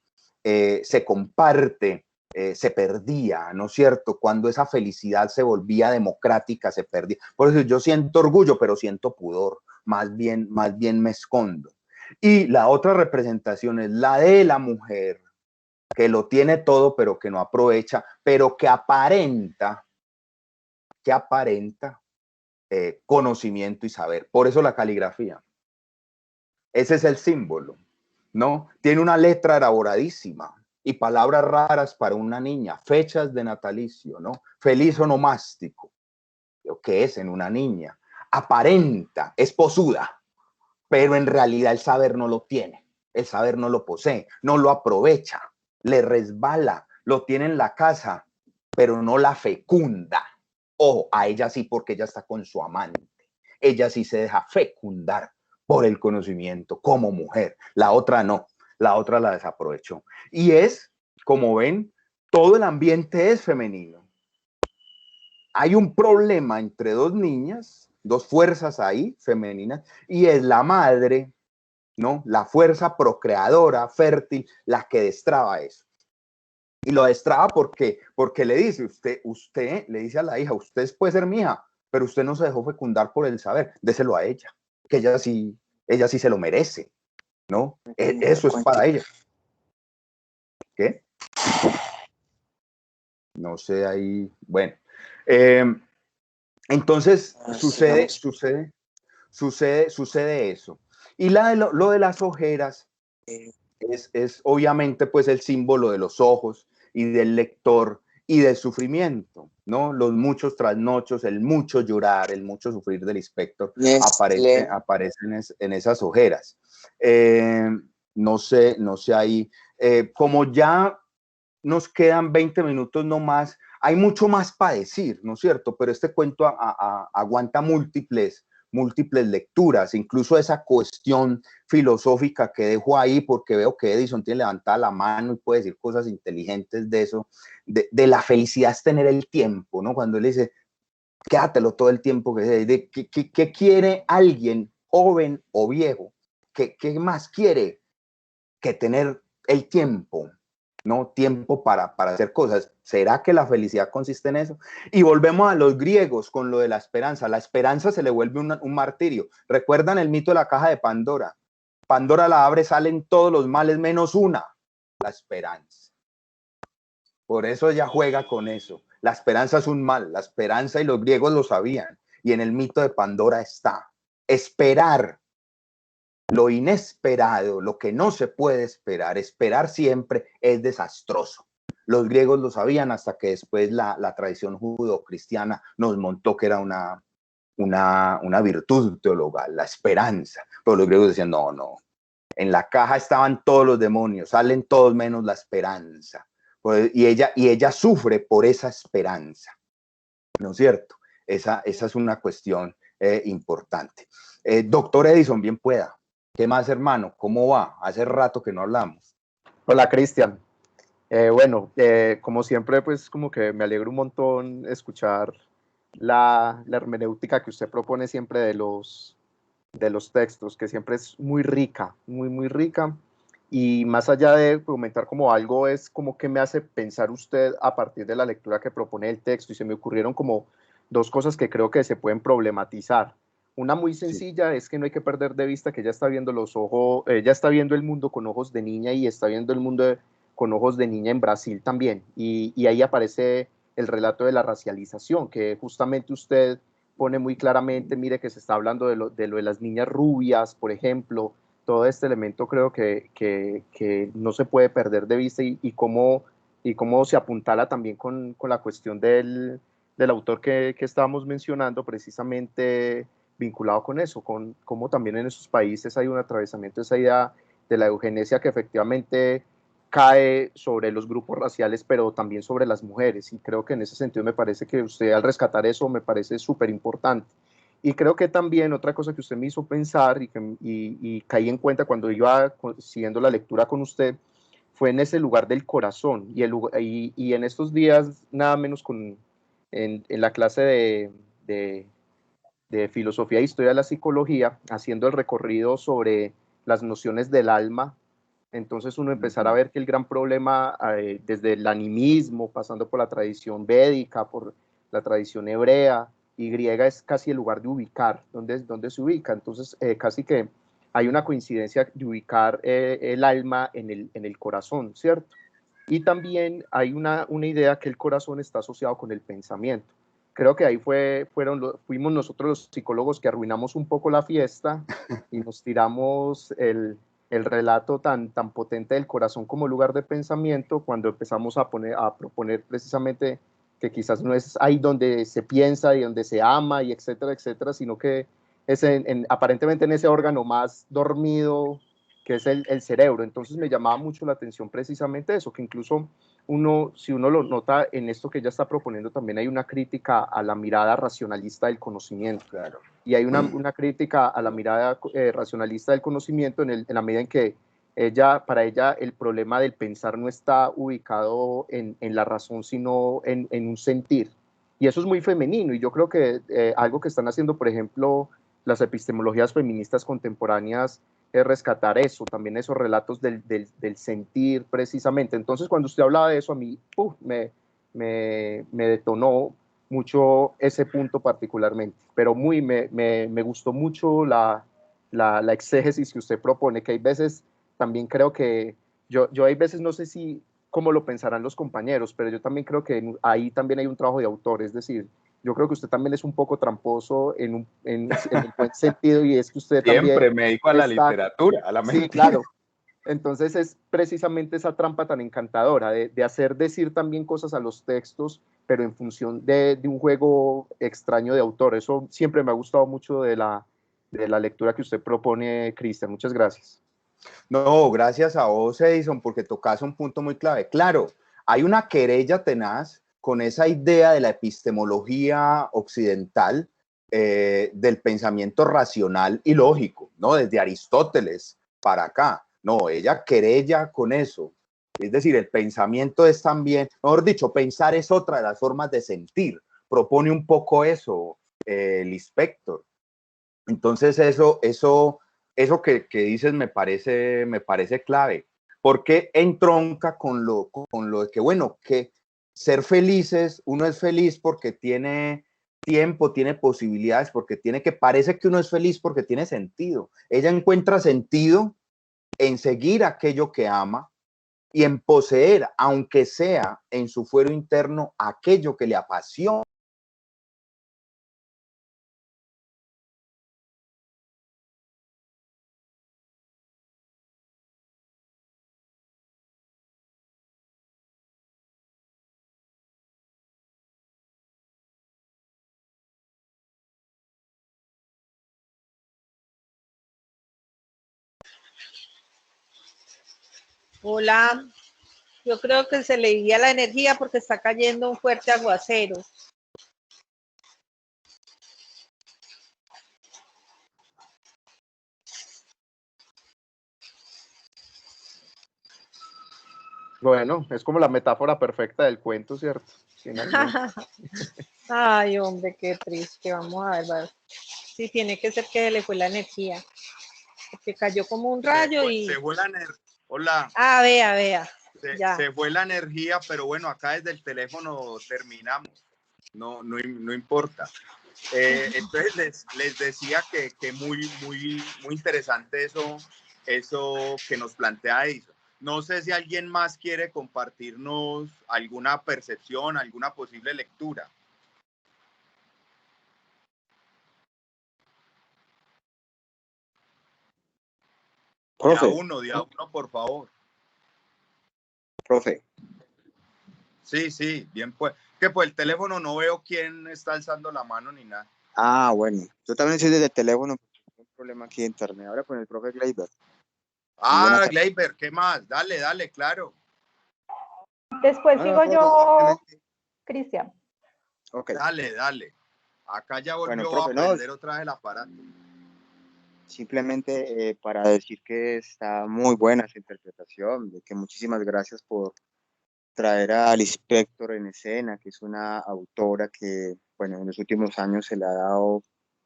comparte, se perdía, ¿no es cierto? Cuando esa felicidad se volvía democrática, se perdía. Por eso yo siento orgullo, pero siento pudor, más bien me escondo. Y la otra representación es la de la mujer, que lo tiene todo, pero que no aprovecha, pero que aparenta conocimiento y saber. Por eso la caligrafía. Ese es el símbolo, ¿no? Tiene una letra elaboradísima y palabras raras para una niña, fechas de natalicio, ¿no? Feliz onomástico, lo que es en una niña. Aparenta, es posuda, pero en realidad el saber no lo tiene, el saber no lo posee, no lo aprovecha, le resbala, lo tiene en la casa, pero no la fecunda. Ojo, a ella sí, porque ella está con su amante. Ella sí se deja fecundar por el conocimiento como mujer. La otra no, la otra la desaprovechó. Y es, como ven, todo el ambiente es femenino. Hay un problema entre dos niñas, dos fuerzas ahí femeninas, y es la madre, ¿no? La fuerza procreadora, fértil, la que destraba eso. Y lo destraba porque le dice, usted le dice a la hija, usted puede ser mi hija, pero usted no se dejó fecundar por el saber, déselo a ella, que ella sí se lo merece, ¿no? Eso es para ella. ¿Qué? No sé ahí, bueno. Entonces sucede eso. Y lo de las ojeras es obviamente pues el símbolo de los ojos y del lector y del sufrimiento, ¿no? Los muchos trasnochos, el mucho llorar, el mucho sufrir del inspector aparecen en esas ojeras. No sé ahí. Como ya nos quedan 20 minutos no más, hay mucho más para decir, ¿no es cierto? Pero este cuento aguanta múltiples lecturas, incluso esa cuestión filosófica que dejo ahí, porque veo que Edison tiene levantada la mano y puede decir cosas inteligentes de eso, de la felicidad es tener el tiempo, ¿no? Cuando él dice, quédatelo todo el tiempo, ¿qué quiere alguien, joven o viejo? ¿Qué más quiere que tener el tiempo? ¿no? Tiempo para hacer cosas. ¿Será que la felicidad consiste en eso? Y volvemos a los griegos con lo de la esperanza. La esperanza se le vuelve un martirio. ¿Recuerdan el mito de la caja de Pandora? Pandora la abre, salen todos los males menos una, la esperanza. Por eso ella juega con eso. La esperanza es un mal, la esperanza, y los griegos lo sabían. Y en el mito de Pandora está esperar lo inesperado, lo que no se puede esperar. Esperar siempre es desastroso. Los griegos lo sabían hasta que después la tradición judeocristiana nos montó que era una virtud teologal, la esperanza. Pero los griegos decían, no, no. En la caja estaban todos los demonios, salen todos menos la esperanza. Y ella sufre por esa esperanza, ¿no es cierto? Esa es una cuestión importante. Doctor Edison, bien pueda. ¿Qué más, hermano? ¿Cómo va? Hace rato que no hablamos. Hola, Cristian. Como siempre, pues como que me alegro un montón escuchar la hermenéutica que usted propone siempre de los textos, que siempre es muy rica, muy rica. Y más allá de comentar como algo, es como que me hace pensar usted a partir de la lectura que propone el texto, y se me ocurrieron como dos cosas que creo que se pueden problematizar. Una muy sencilla es que no hay que perder de vista que ella está viendo ella está viendo el mundo con ojos de niña, y está viendo el mundo con ojos de niña en Brasil también. Y ahí aparece el relato de la racialización, que justamente usted pone muy claramente. Mire que se está hablando de lo de las niñas rubias, por ejemplo. Todo este elemento creo que no se puede perder de vista, y cómo se apuntala también con la cuestión del autor que estábamos mencionando, precisamente vinculado con eso, con cómo también en esos países hay un atravesamiento de esa idea de la eugenesia que efectivamente cae sobre los grupos raciales, pero también sobre las mujeres. Y creo que en ese sentido me parece que usted, al rescatar eso, me parece súper importante. Y creo que también otra cosa que usted me hizo pensar y caí en cuenta cuando iba siguiendo la lectura con usted, fue en ese lugar del corazón. Y en estos días, nada menos en la clase de filosofía e historia de la psicología, haciendo el recorrido sobre las nociones del alma. Entonces uno empezará a ver que el gran problema, desde el animismo, pasando por la tradición védica, por la tradición hebrea y griega, es casi el lugar de ubicar, donde se ubica. Entonces casi que hay una coincidencia de ubicar el alma en el corazón, ¿cierto? Y también hay una idea que el corazón está asociado con el pensamiento. Creo que ahí fuimos nosotros los psicólogos que arruinamos un poco la fiesta y nos tiramos el relato tan potente del corazón como lugar de pensamiento, cuando empezamos a proponer precisamente que quizás no es ahí donde se piensa y donde se ama y etcétera, etcétera, sino que es aparentemente en ese órgano más dormido que es el cerebro. Entonces me llamaba mucho la atención precisamente eso, que incluso si uno lo nota en esto que ella está proponiendo, también hay una crítica a la mirada racionalista del conocimiento. Claro. Y hay una crítica a la mirada racionalista del conocimiento en la medida en que para ella el problema del pensar no está ubicado en la razón, sino en un sentir. Y eso es muy femenino, y yo creo que algo que están haciendo, por ejemplo, las epistemologías feministas contemporáneas, es rescatar eso, también esos relatos del sentir precisamente. Entonces, cuando usted hablaba de eso, a mí me detonó mucho ese punto particularmente, pero me gustó mucho la exégesis que usted propone, que hay veces también creo que yo hay veces, no sé si cómo lo pensarán los compañeros, pero yo también creo que ahí también hay un trabajo de autor. Es decir, yo creo que usted también es un poco tramposo en el buen sentido, y es que usted Siempre también me dedico a la literatura, a la mentira. Sí, claro. Entonces es precisamente esa trampa tan encantadora de hacer decir también cosas a los textos, pero en función de un juego extraño de autor. Eso siempre me ha gustado mucho de la lectura que usted propone, Cristian. Muchas gracias. No, gracias a vos, Edison, porque tocas un punto muy clave. Claro, hay una querella tenaz con esa idea de la epistemología occidental, del pensamiento racional y lógico, ¿no? Desde Aristóteles para acá. No, ella querella con eso. Es decir, el pensamiento es también, mejor dicho, pensar es otra de las formas de sentir. Propone un poco eso, Lispector. Entonces eso que dices me parece clave. porque entronca con lo de que, bueno, que ser felices, uno es feliz porque tiene tiempo, tiene posibilidades, porque parece que uno es feliz porque tiene sentido. Ella encuentra sentido en seguir aquello que ama y en poseer, aunque sea en su fuero interno, aquello que le apasiona. Hola, yo creo que se le iría la energía porque está cayendo un fuerte aguacero. Bueno, es como la metáfora perfecta del cuento, ¿cierto? Ay, hombre, qué triste. Vamos a ver. Sí, tiene que ser que le fue la energía. Porque cayó como un rayo se fue la Hola. Ah, vea. Se fue la energía, pero bueno, acá desde el teléfono terminamos. No importa. Entonces les decía que muy interesante eso que nos plantea Edison. No sé si alguien más quiere compartirnos alguna percepción, alguna posible lectura. Profe. De a uno, por favor. Profe. Sí, bien pues. Que por el teléfono no veo quién está alzando la mano ni nada. Ah, bueno. Yo también estoy desde el teléfono. Hay un problema aquí de internet. Ahora con el profe Gleyber. Gleyber, ¿qué más? Dale, claro. Después sigo yo, Cristian. Okay. Dale. Acá ya volvió profe, a prender otra vez el aparato. Simplemente para decir que está muy buena su interpretación, de que muchísimas gracias por traer a Lispector en escena, que es una autora que, bueno, en los últimos años se le ha dado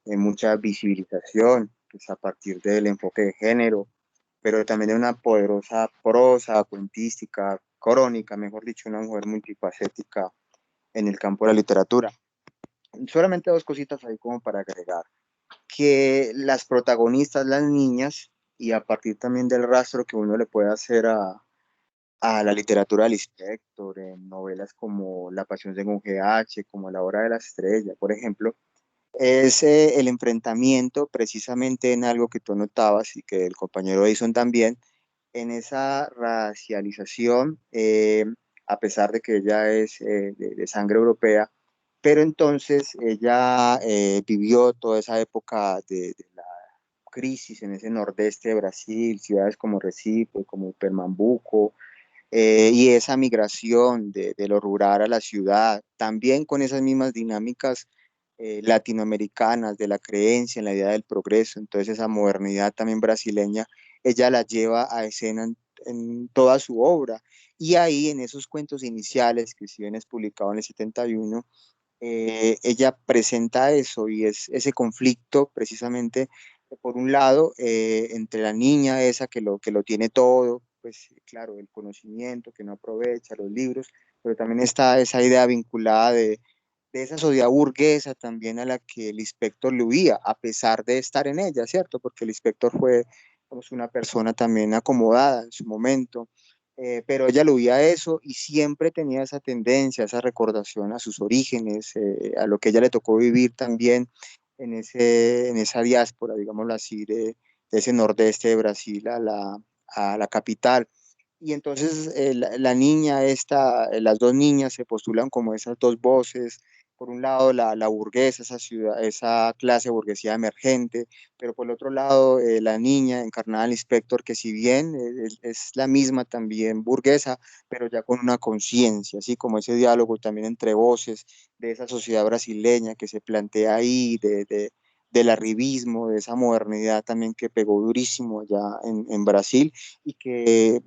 mucha visibilización, pues a partir del enfoque de género, pero también de una poderosa prosa, cuentística, crónica, mejor dicho, una mujer multifacética en el campo de la literatura. Solamente dos cositas ahí como para agregar, que las protagonistas, las niñas, y a partir también del rastro que uno le puede hacer a la literatura de Lispector, en novelas como La Pasión según GH, como La Hora de la Estrella, por ejemplo, es el enfrentamiento precisamente en algo que tú notabas y que el compañero Edison también, en esa racialización, a pesar de que ella es de sangre europea, pero entonces ella vivió toda esa época de la crisis en ese nordeste de Brasil, ciudades como Recife, como Pernambuco, y esa migración de lo rural a la ciudad, también con esas mismas dinámicas latinoamericanas de la creencia en la idea del progreso. Entonces esa modernidad también brasileña, ella la lleva a escena en toda su obra. Y ahí en esos cuentos iniciales, que si bien es publicado en el 71, ella presenta eso y es ese conflicto precisamente, por un lado, entre la niña esa que lo tiene todo, pues claro, el conocimiento que no aprovecha, los libros, pero también está esa idea vinculada de esa sociedad burguesa también a la que el inspector le huía, a pesar de estar en ella, ¿cierto? Porque el inspector fue pues, una persona también acomodada en su momento, pero ella lo huía a eso y siempre tenía esa tendencia, esa recordación a sus orígenes, a lo que ella le tocó vivir también en esa diáspora, digámoslo así, de ese nordeste de Brasil a la capital. Y entonces la niña esta, las dos niñas se postulan como esas dos voces, por un lado la burguesa, esa ciudad, esa clase de burguesía emergente, pero por el otro lado la niña encarnada al inspector, que si bien es la misma también burguesa, pero ya con una conciencia, así como ese diálogo también entre voces de esa sociedad brasileña que se plantea ahí, del arribismo, de esa modernidad también que pegó durísimo allá en Brasil y que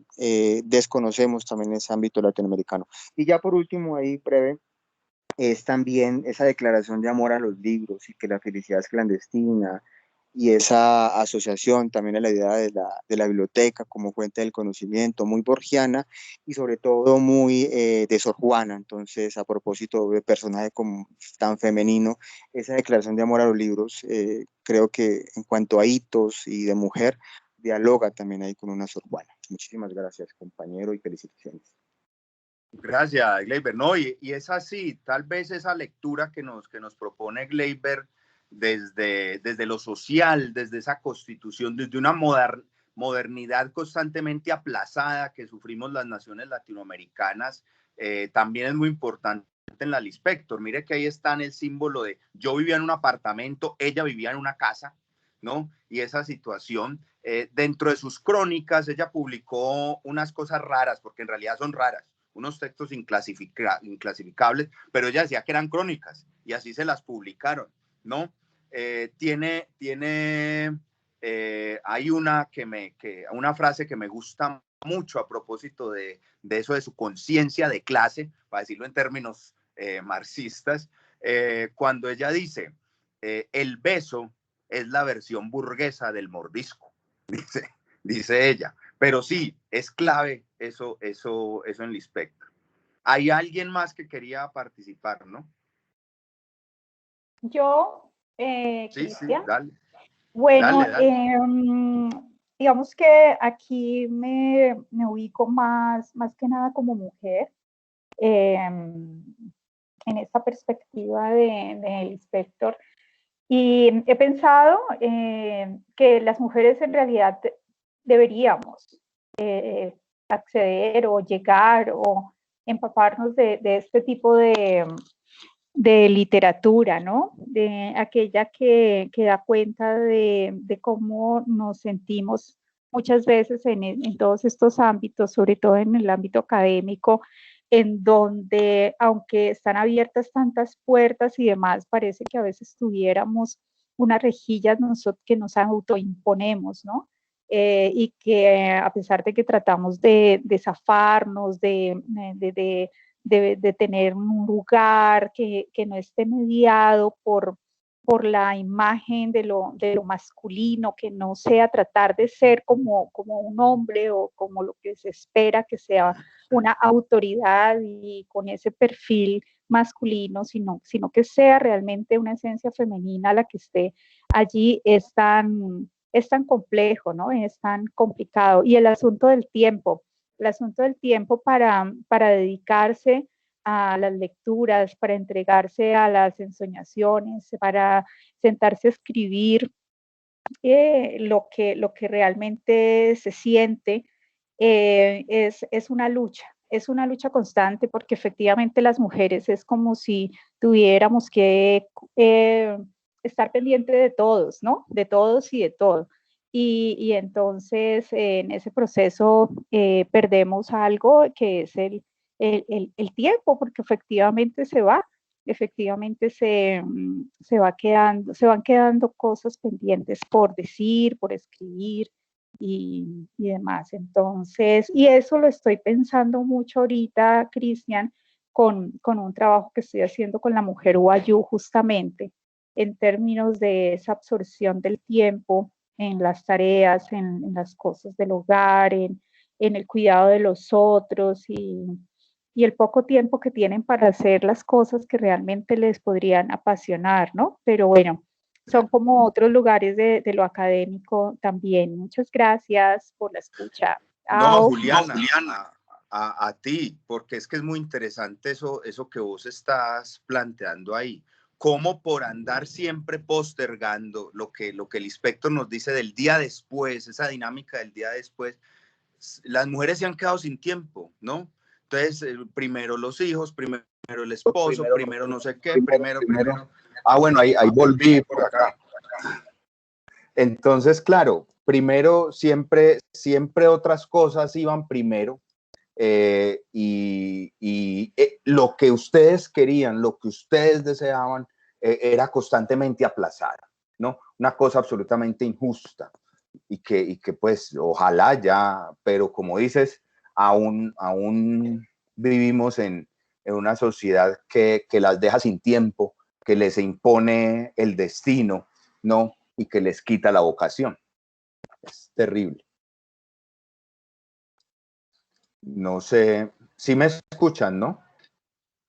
desconocemos también en ese ámbito latinoamericano. Y ya por último, ahí breve, es también esa declaración de amor a los libros y que la felicidad es clandestina, y esa asociación también a la idea de la biblioteca como fuente del conocimiento, muy borgiana y sobre todo muy de Sor Juana. Entonces, a propósito de personaje como tan femenino, esa declaración de amor a los libros, creo que en cuanto a hitos y de mujer, dialoga también ahí con una Sor Juana. Muchísimas gracias, compañero, y felicitaciones. Gracias, Gleyber. No, y es así, tal vez esa lectura que nos propone Gleyber desde lo social, desde esa constitución, desde una modernidad constantemente aplazada que sufrimos las naciones latinoamericanas, también es muy importante en la Lispector. Mire que ahí está en el símbolo de yo vivía en un apartamento, ella vivía en una casa, ¿no? Y esa situación, dentro de sus crónicas, ella publicó unas cosas raras, porque en realidad son raras, unos textos inclasificables, pero ella decía que eran crónicas y así se las publicaron, ¿no? Hay una frase que me gusta mucho a propósito de eso, de su conciencia de clase, para decirlo en términos marxistas, cuando ella dice, el beso es la versión burguesa del mordisco, dice ella. Pero sí, es clave eso en Lispector. Hay alguien más que quería participar, ¿no? Yo, Sí, Cristian. sí, dale. Bueno, dale. digamos que aquí me ubico más que nada como mujer, en esta perspectiva del inspector. Y he pensado que las mujeres en realidad deberíamos acceder o llegar o empaparnos de este tipo de literatura, ¿no? De aquella que da cuenta de cómo nos sentimos muchas veces en todos estos ámbitos, sobre todo en el ámbito académico, en donde, aunque están abiertas tantas puertas y demás, parece que a veces tuviéramos unas rejillas que nos autoimponemos, ¿no? Y que a pesar de que tratamos de zafarnos, de tener un lugar que no esté mediado por la imagen de lo masculino, que no sea tratar de ser como un hombre o como lo que se espera que sea una autoridad y con ese perfil masculino, sino que sea realmente una esencia femenina la que esté allí, es tan complejo, ¿no? Es tan complicado. Y el asunto del tiempo para dedicarse a las lecturas, para entregarse a las ensoñaciones, para sentarse a escribir lo que realmente se siente, es una lucha. Es una lucha constante porque efectivamente las mujeres es como si tuviéramos que estar pendiente de todos, ¿no? De todos y de todo. Y entonces en ese proceso perdemos algo que es el tiempo, porque efectivamente se van quedando cosas pendientes por decir, por escribir y demás. Entonces, y eso lo estoy pensando mucho ahorita, Cristian, con un trabajo que estoy haciendo con la mujer Wayuu, justamente en términos de esa absorción del tiempo en las tareas, en las cosas del hogar, en el cuidado de los otros y el poco tiempo que tienen para hacer las cosas que realmente les podrían apasionar, ¿no? Pero bueno, son como otros lugares de lo académico también. Muchas gracias por la escucha. No, Juliana, a ti, porque es que es muy interesante eso que vos estás planteando ahí. Cómo por andar siempre postergando lo que el inspector nos dice del día después, esa dinámica del día después, las mujeres se han quedado sin tiempo, ¿no? Entonces, primero los hijos, primero el esposo, primero no sé qué, primero. Ah, bueno, ahí volví por acá. Entonces, claro, primero siempre otras cosas iban primero lo que ustedes querían, lo que ustedes deseaban era constantemente aplazada, ¿no? Una cosa absolutamente injusta y que pues ojalá ya, pero como dices, aún vivimos en una sociedad que las deja sin tiempo, que les impone el destino, ¿no? y que les quita la vocación. Es terrible. No sé, si me escuchan, ¿no?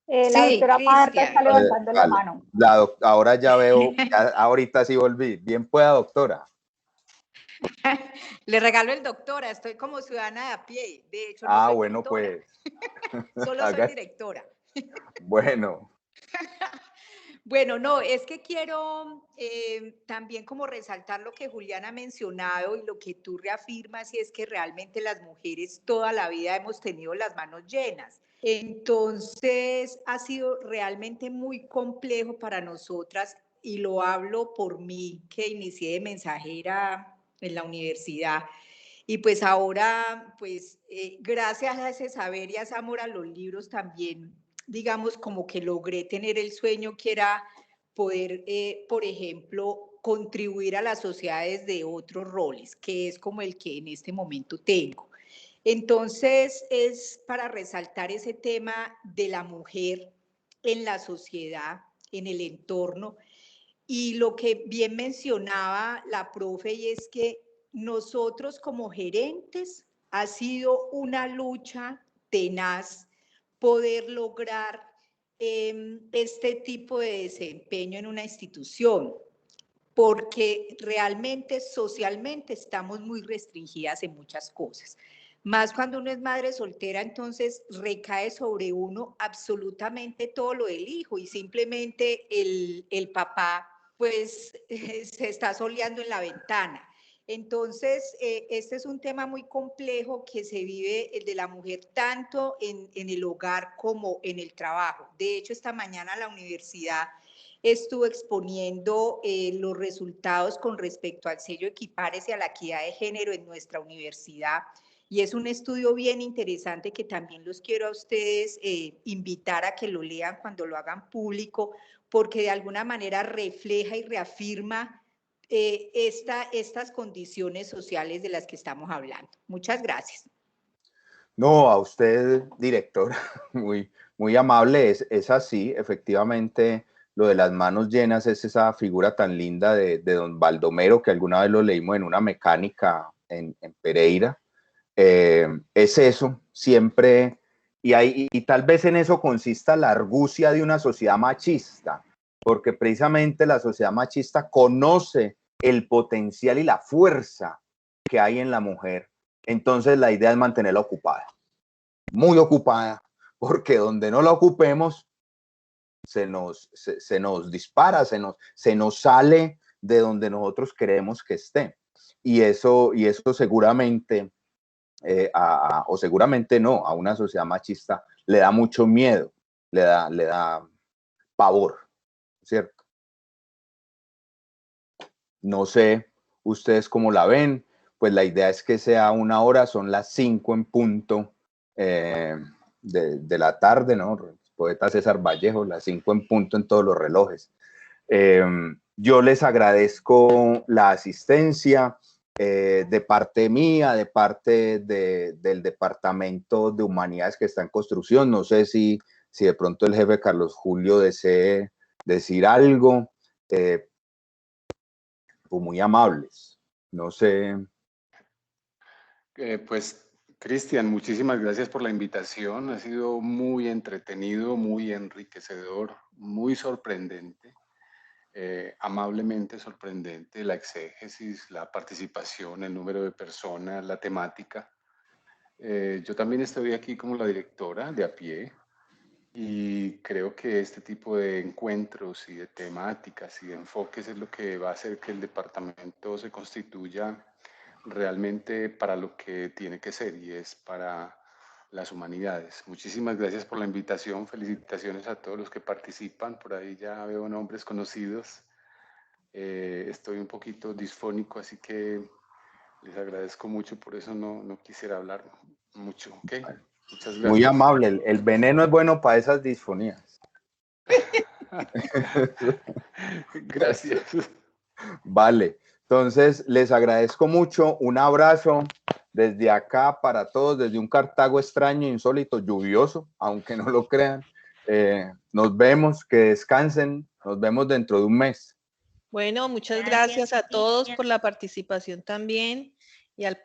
La Sí, doctora Marta está Cristian. levantando la Vale. mano. Ahora ya veo, ahorita sí volví. Bien pueda, doctora. Le regalo el doctora, estoy como ciudadana de a pie. De hecho, no soy Bueno, doctora, pues. solo soy directora. Bueno. Bueno, no, es que quiero también como resaltar lo que Juliana ha mencionado y lo que tú reafirmas, y es que realmente las mujeres toda la vida hemos tenido las manos llenas. Entonces, ha sido realmente muy complejo para nosotras, y lo hablo por mí, que inicié de mensajera en la universidad. Y pues ahora, pues gracias a ese saber y a ese amor a los libros también, digamos, como que logré tener el sueño que era poder, por ejemplo, contribuir a las sociedades de otros roles, que es como el que en este momento tengo. Entonces, es para resaltar ese tema de la mujer en la sociedad, en el entorno, y lo que bien mencionaba la profe, y es que nosotros como gerentes ha sido una lucha tenaz poder lograr este tipo de desempeño en una institución, porque realmente socialmente estamos muy restringidas en muchas cosas. Más cuando uno es madre soltera, entonces recae sobre uno absolutamente todo lo del hijo, y simplemente el papá pues se está soleando en la ventana. Entonces, este es un tema muy complejo que se vive, el de la mujer, tanto en el hogar como en el trabajo. De hecho, esta mañana la universidad estuvo exponiendo los resultados con respecto al sello Equipares y a la equidad de género en nuestra universidad. Y es un estudio bien interesante que también los quiero a ustedes invitar a que lo lean cuando lo hagan público, porque de alguna manera refleja y reafirma estas condiciones sociales de las que estamos hablando. Muchas gracias. No, a usted, director, muy amable. Es así, efectivamente, lo de las manos llenas es esa figura tan linda de don Baldomero, que alguna vez lo leímos en una mecánica en Pereira. Es eso, siempre, y tal vez en eso consista la argucia de una sociedad machista, porque precisamente la sociedad machista conoce el potencial y la fuerza que hay en la mujer. Entonces la idea es mantenerla ocupada, muy ocupada, porque donde no la ocupemos se nos dispara, se nos sale de donde nosotros queremos que esté. Y eso seguramente, o seguramente no, a una sociedad machista le da mucho miedo, le da pavor, ¿cierto? No sé ustedes cómo la ven, pues la idea es que sea 1 hora, son las 5 en punto de la tarde, ¿no? Poeta César Vallejo, las 5 en punto en todos los relojes. Yo les agradezco la asistencia de parte mía, de parte del Departamento de Humanidades que está en construcción. No sé si de pronto el jefe Carlos Julio desee decir algo. Pues muy amables. No sé. Pues, Cristian, muchísimas gracias por la invitación. Ha sido muy entretenido, muy enriquecedor, muy sorprendente, amablemente sorprendente la exégesis, la participación, el número de personas, la temática. Yo también estoy aquí como la directora de a pie, y creo que este tipo de encuentros y de temáticas y de enfoques es lo que va a hacer que el departamento se constituya realmente para lo que tiene que ser, y es para las humanidades. Muchísimas gracias por la invitación. Felicitaciones a todos los que participan. Por ahí ya veo nombres conocidos. Estoy un poquito disfónico, así que les agradezco mucho. Por eso no quisiera hablar mucho. ¿Okay? Muchas gracias. Muy amable. El veneno es bueno para esas disfonías. Gracias. Vale. Entonces, les agradezco mucho. Un abrazo desde acá para todos, desde un Cartago extraño, insólito, lluvioso, aunque no lo crean. Nos vemos, que descansen. Nos vemos dentro de un mes. Bueno, muchas gracias a todos por la participación también y al